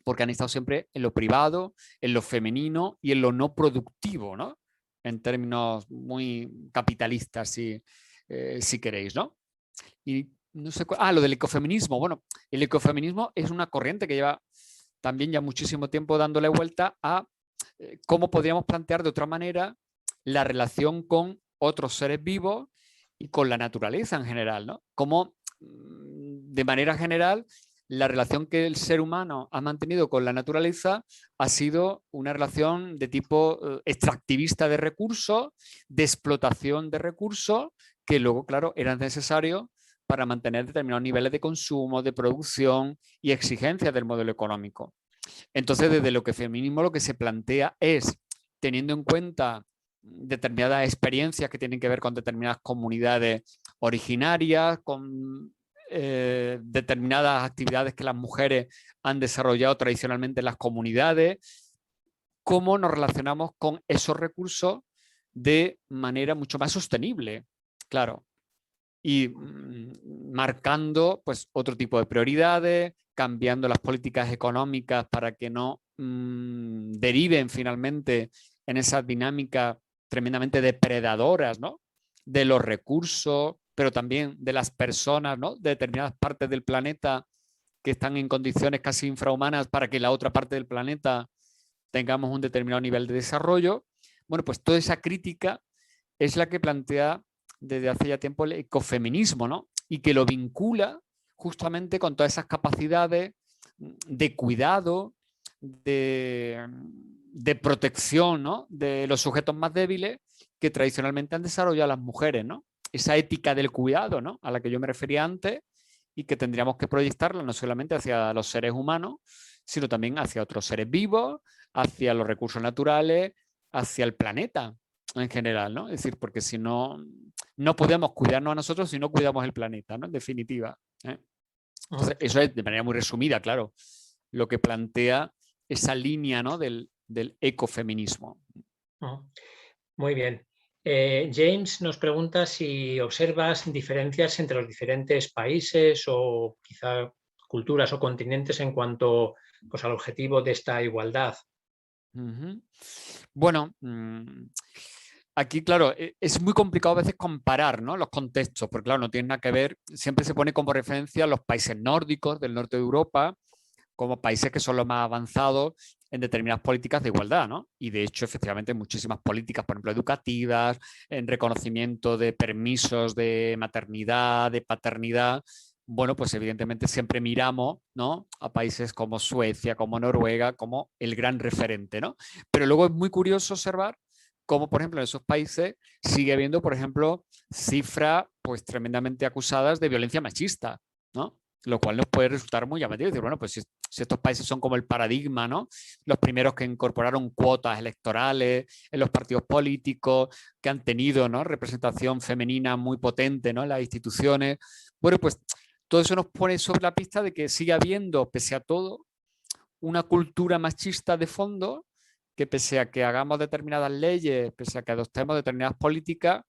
Porque han estado siempre en lo privado, en lo femenino y en lo no productivo, ¿no? En términos muy capitalistas, si queréis, ¿no? Y no sé lo del ecofeminismo. Bueno, el ecofeminismo es una corriente que lleva también ya muchísimo tiempo dándole vuelta a cómo podríamos plantear de otra manera la relación con otros seres vivos y con la naturaleza en general, ¿no? Cómo, de manera general, la relación que el ser humano ha mantenido con la naturaleza ha sido una relación de tipo extractivista de recursos, de explotación de recursos, que luego, claro, eran necesarios para mantener determinados niveles de consumo, de producción y exigencias del modelo económico. Entonces, desde lo que feminismo lo que se plantea es, teniendo en cuenta determinadas experiencias que tienen que ver con determinadas comunidades originarias, con determinadas actividades que las mujeres han desarrollado tradicionalmente en las comunidades, cómo nos relacionamos con esos recursos de manera mucho más sostenible, claro, y marcando pues otro tipo de prioridades, cambiando las políticas económicas para que no deriven finalmente en esas dinámicas tremendamente depredadoras, ¿no? De los recursos, pero también de las personas, ¿no? De determinadas partes del planeta que están en condiciones casi infrahumanas para que la otra parte del planeta tengamos un determinado nivel de desarrollo. Bueno, pues toda esa crítica es la que plantea desde hace ya tiempo el ecofeminismo, ¿no? Y que lo vincula justamente con todas esas capacidades de cuidado, de protección, ¿no? De los sujetos más débiles que tradicionalmente han desarrollado las mujeres, ¿no? Esa ética del cuidado, ¿no? A la que yo me refería antes y que tendríamos que proyectarla no solamente hacia los seres humanos, sino también hacia otros seres vivos, hacia los recursos naturales, hacia el planeta en general, ¿no? Es decir, porque si no, no podemos cuidarnos a nosotros si no cuidamos el planeta, ¿no? En definitiva. Entonces, eso es de manera muy resumida, claro, lo que plantea esa línea, ¿no? del ecofeminismo. Muy bien. James nos pregunta si observas diferencias entre los diferentes países o quizá culturas o continentes en cuanto pues, al objetivo de esta igualdad. Bueno, aquí, claro, es muy complicado a veces comparar, ¿no? Los contextos, porque claro, no tiene nada que ver, siempre se pone como referencia a los países nórdicos del norte de Europa como países que son los más avanzados en determinadas políticas de igualdad, ¿no? Y de hecho, efectivamente, muchísimas políticas, por ejemplo, educativas, en reconocimiento de permisos de maternidad, de paternidad, bueno, pues evidentemente siempre miramos, ¿no?, a países como Suecia, como Noruega, como el gran referente, ¿no? Pero luego es muy curioso observar cómo, por ejemplo, en esos países sigue habiendo, por ejemplo, cifras pues tremendamente acusadas de violencia machista, ¿no? Lo cual nos puede resultar muy llamativo. Decir, bueno, pues si estos países son como el paradigma, ¿no? Los primeros que incorporaron cuotas electorales en los partidos políticos, que han tenido, ¿no?, representación femenina muy potente, ¿no?, en las instituciones. Bueno, pues todo eso nos pone sobre la pista de que sigue habiendo, pese a todo, una cultura machista de fondo, que pese a que hagamos determinadas leyes, pese a que adoptemos determinadas políticas,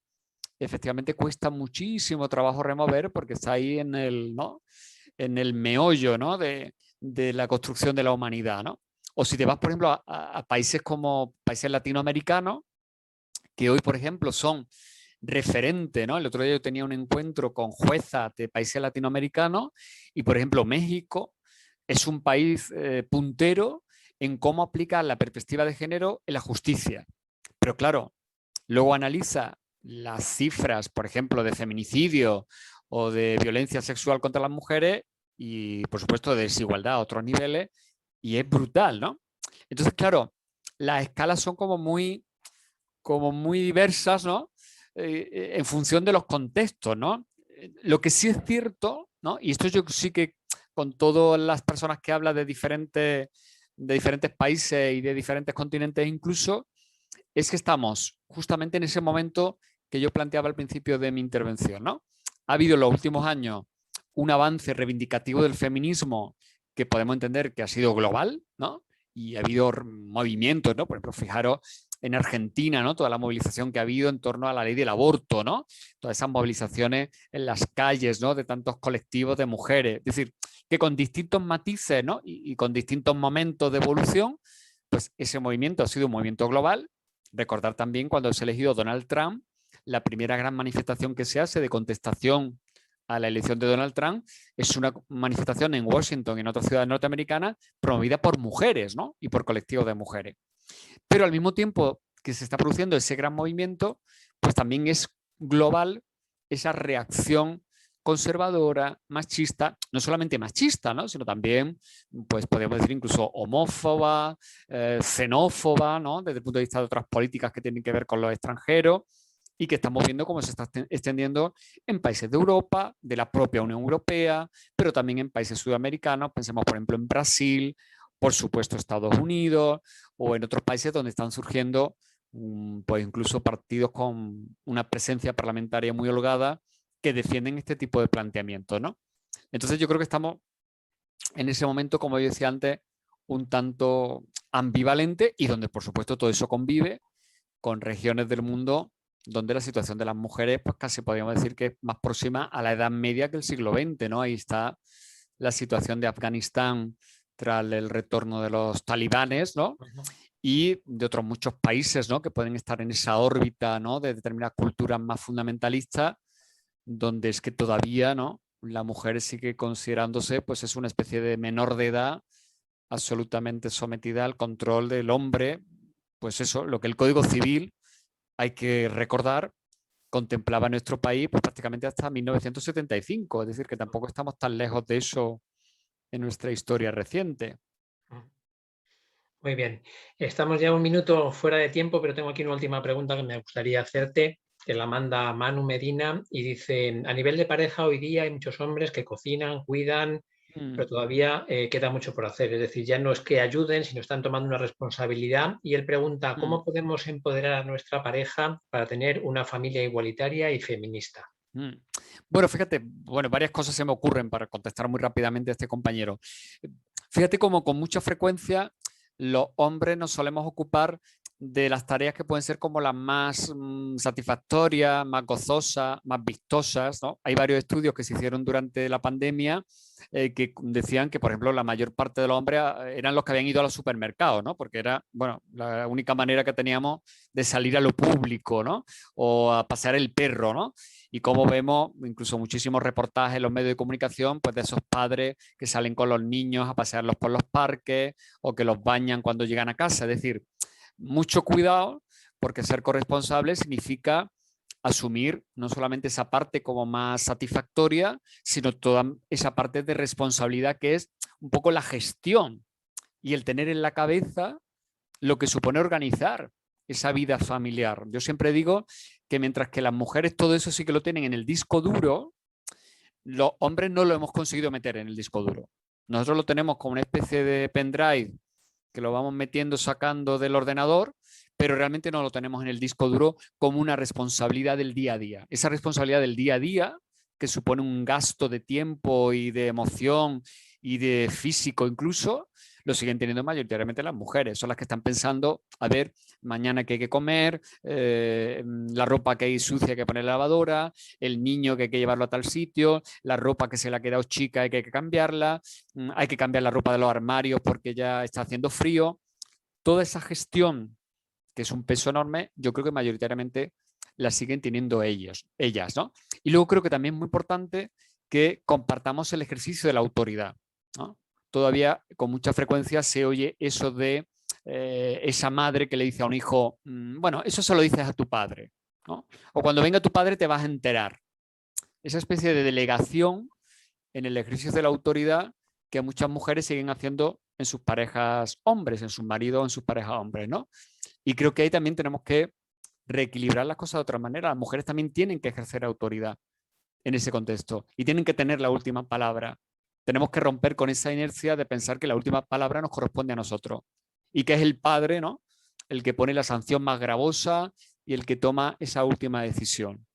efectivamente cuesta muchísimo trabajo remover porque está ahí en el, ¿no?, en el meollo, ¿no?, de la construcción de la humanidad, ¿no? O si te vas, por ejemplo, a países como países latinoamericanos, que hoy, por ejemplo, son referente, ¿no? El otro día yo tenía un encuentro con juezas de países latinoamericanos y, por ejemplo, México es un país puntero en cómo aplica la perspectiva de género en la justicia. Pero claro, luego analiza las cifras, por ejemplo, de feminicidio o de violencia sexual contra las mujeres y, por supuesto, de desigualdad a otros niveles y es brutal, ¿no? Entonces, claro, las escalas son como muy diversas, ¿no? En función de los contextos, ¿no? Lo que sí es cierto, ¿no?, y esto yo sí que con todas las personas que hablan de diferentes países y de diferentes continentes incluso, es que estamos justamente en ese momento que yo planteaba al principio de mi intervención, ¿no? Ha habido en los últimos años un avance reivindicativo del feminismo que podemos entender que ha sido global, ¿no? Y ha habido movimientos, ¿no? Por ejemplo, fijaros en Argentina, ¿no?, toda la movilización que ha habido en torno a la ley del aborto, ¿no? Todas esas movilizaciones en las calles, ¿no?, de tantos colectivos de mujeres. Es decir, que con distintos matices, ¿no?, y con distintos momentos de evolución, pues ese movimiento ha sido un movimiento global. Recordar también cuando se ha elegido Donald Trump, la primera gran manifestación que se hace de contestación a la elección de Donald Trump es una manifestación en Washington y en otras ciudades norteamericanas promovida por mujeres, ¿no?, y por colectivos de mujeres. Pero al mismo tiempo que se está produciendo ese gran movimiento, pues también es global esa reacción conservadora, machista, no solamente machista, ¿no?, sino también, pues podemos decir incluso homófoba, xenófoba, ¿no?, desde el punto de vista de otras políticas que tienen que ver con los extranjeros y que estamos viendo cómo se está extendiendo en países de Europa, de la propia Unión Europea, pero también en países sudamericanos. Pensemos, por ejemplo, en Brasil, por supuesto, Estados Unidos o en otros países donde están surgiendo pues incluso partidos con una presencia parlamentaria muy holgada que defienden este tipo de planteamientos, ¿no? Entonces yo creo que estamos en ese momento, como yo decía antes, un tanto ambivalente y donde por supuesto todo eso convive con regiones del mundo donde la situación de las mujeres pues casi podríamos decir que es más próxima a la Edad Media que el siglo XX, ¿no? Ahí está la situación de Afganistán tras el retorno de los talibanes, ¿no?, y de otros muchos países, ¿no?, que pueden estar en esa órbita, ¿no?, de determinadas culturas más fundamentalistas, donde es que todavía, ¿no?, la mujer sigue considerándose pues es una especie de menor de edad absolutamente sometida al control del hombre. Pues eso, lo que el Código Civil, hay que recordar, contemplaba en nuestro país pues prácticamente hasta 1975, es decir, que tampoco estamos tan lejos de eso en nuestra historia reciente. Muy bien. Estamos ya un minuto fuera de tiempo, pero tengo aquí una última pregunta que me gustaría hacerte, que la manda Manu Medina y dice, a nivel de pareja hoy día hay muchos hombres que cocinan, cuidan, pero todavía queda mucho por hacer. Es decir, ya no es que ayuden, sino están tomando una responsabilidad. Y él pregunta, ¿cómo podemos empoderar a nuestra pareja para tener una familia igualitaria y feminista? Bueno, fíjate, bueno, varias cosas se me ocurren para contestar muy rápidamente a este compañero. Fíjate cómo con mucha frecuencia los hombres nos solemos ocupar de las tareas que pueden ser como las más satisfactorias, más gozosas, más vistosas, ¿no? Hay varios estudios que se hicieron durante la pandemia que decían que, por ejemplo, la mayor parte de los hombres eran los que habían ido a los supermercados, ¿no? Porque era, bueno, la única manera que teníamos de salir a lo público, ¿no? O a pasear el perro, ¿no? Y como vemos, incluso muchísimos reportajes en los medios de comunicación, pues de esos padres que salen con los niños a pasearlos por los parques o que los bañan cuando llegan a casa. Es decir, mucho cuidado porque ser corresponsable significa asumir no solamente esa parte como más satisfactoria, sino toda esa parte de responsabilidad que es un poco la gestión y el tener en la cabeza lo que supone organizar esa vida familiar. Yo siempre digo que mientras que las mujeres todo eso sí que lo tienen en el disco duro, los hombres no lo hemos conseguido meter en el disco duro. Nosotros lo tenemos como una especie de pendrive que lo vamos metiendo, sacando del ordenador, pero realmente no lo tenemos en el disco duro como una responsabilidad del día a día. Esa responsabilidad del día a día, que supone un gasto de tiempo y de emoción y de físico incluso, lo siguen teniendo mayoritariamente las mujeres. Son las que están pensando, a ver, mañana qué hay que comer, la ropa que hay sucia hay que poner en la lavadora, el niño que hay que llevarlo a tal sitio, la ropa que se le ha quedado chica que hay que cambiarla, hay que cambiar la ropa de los armarios porque ya está haciendo frío. Toda esa gestión, que es un peso enorme, yo creo que mayoritariamente la siguen teniendo ellas, ¿no? Y luego creo que también es muy importante que compartamos el ejercicio de la autoridad, ¿no? Todavía con mucha frecuencia se oye eso de esa madre que le dice a un hijo, bueno, eso se lo dices a tu padre, ¿no? O cuando venga tu padre te vas a enterar. Esa especie de delegación en el ejercicio de la autoridad que muchas mujeres siguen haciendo en sus parejas hombres, en sus maridos o en sus parejas hombres, ¿no? Y creo que ahí también tenemos que reequilibrar las cosas de otra manera. Las mujeres también tienen que ejercer autoridad en ese contexto y tienen que tener la última palabra. Tenemos que romper con esa inercia de pensar que la última palabra nos corresponde a nosotros y que es el padre, ¿no?, el que pone la sanción más gravosa y el que toma esa última decisión.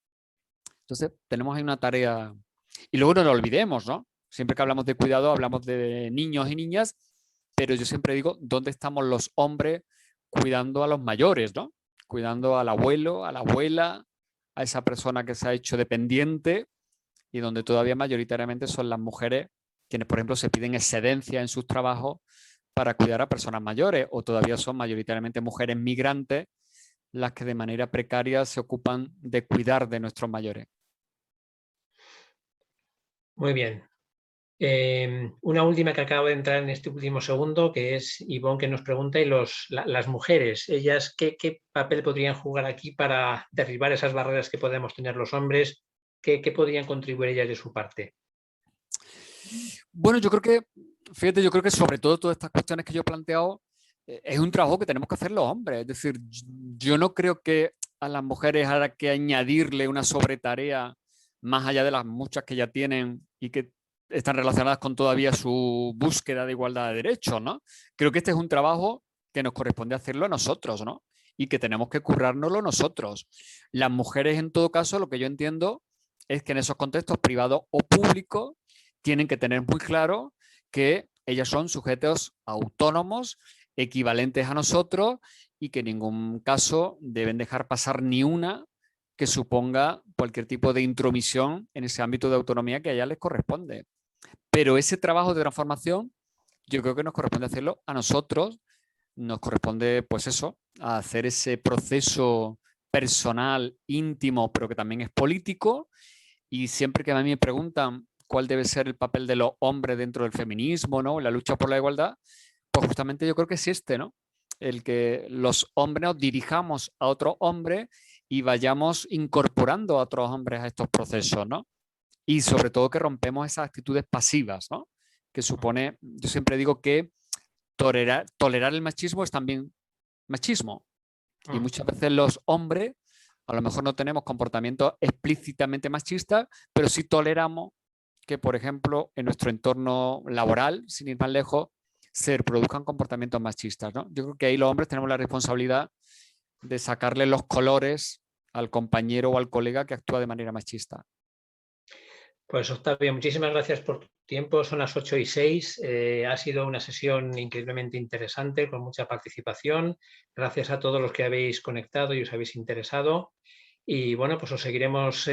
Entonces, tenemos ahí una tarea. Y luego no lo olvidemos, ¿no? Siempre que hablamos de cuidado, hablamos de niños y niñas, pero yo siempre digo, ¿dónde estamos los hombres cuidando a los mayores, ¿no? Cuidando al abuelo, a la abuela, a esa persona que se ha hecho dependiente y donde todavía mayoritariamente son las mujeres quienes, por ejemplo, se piden excedencia en sus trabajos para cuidar a personas mayores, o todavía son mayoritariamente mujeres migrantes las que de manera precaria se ocupan de cuidar de nuestros mayores. Muy bien. Una última que acaba de entrar en este último segundo, que es Ivonne, que nos pregunta, y las mujeres, ellas, ¿qué papel podrían jugar aquí para derribar esas barreras que podemos tener los hombres? ¿Qué podrían contribuir ellas de su parte? Bueno, yo creo que sobre todo todas estas cuestiones que yo he planteado, es un trabajo que tenemos que hacer los hombres. Es decir, yo no creo que a las mujeres haya que añadirle una sobretarea más allá de las muchas que ya tienen y que están relacionadas con todavía su búsqueda de igualdad de derechos, ¿no? Creo que este es un trabajo que nos corresponde hacerlo a nosotros, ¿no? Y que tenemos que currárnoslo nosotros. Las mujeres, en todo caso, lo que yo entiendo es que en esos contextos privados o públicos tienen que tener muy claro que ellas son sujetos autónomos, equivalentes a nosotros, y que en ningún caso deben dejar pasar ni una que suponga cualquier tipo de intromisión en ese ámbito de autonomía que a ellas les corresponde. Pero ese trabajo de transformación yo creo que nos corresponde hacerlo a nosotros, nos corresponde pues eso, a hacer ese proceso personal, íntimo, pero que también es político. Y siempre que a mí me preguntan cuál debe ser el papel de los hombres dentro del feminismo, ¿no?, la lucha por la igualdad, pues justamente yo creo que es este, ¿no?, el que los hombres nos dirijamos a otros hombres y vayamos incorporando a otros hombres a estos procesos, ¿no? Y sobre todo que rompemos esas actitudes pasivas, ¿no?, que supone, yo siempre digo que tolerar el machismo es también machismo. Y muchas veces los hombres a lo mejor no tenemos comportamientos explícitamente machistas, pero sí toleramos que, por ejemplo, en nuestro entorno laboral, sin ir más lejos, se produzcan comportamientos machistas, ¿no? Yo creo que ahí los hombres tenemos la responsabilidad de sacarle los colores al compañero o al colega que actúa de manera machista. Pues Octavio, muchísimas gracias por tu tiempo. Son las 8:06. Ha sido una sesión increíblemente interesante, con mucha participación. Gracias a todos los que habéis conectado y os habéis interesado. Y bueno, pues os seguiremos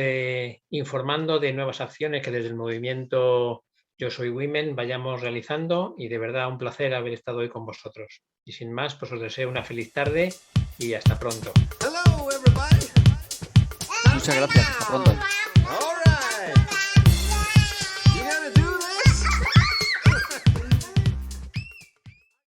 informando de nuevas acciones que desde el movimiento Yo Soy Women vayamos realizando, y de verdad un placer haber estado hoy con vosotros. Y sin más, pues os deseo una feliz tarde y hasta pronto. Muchas gracias. Hasta pronto.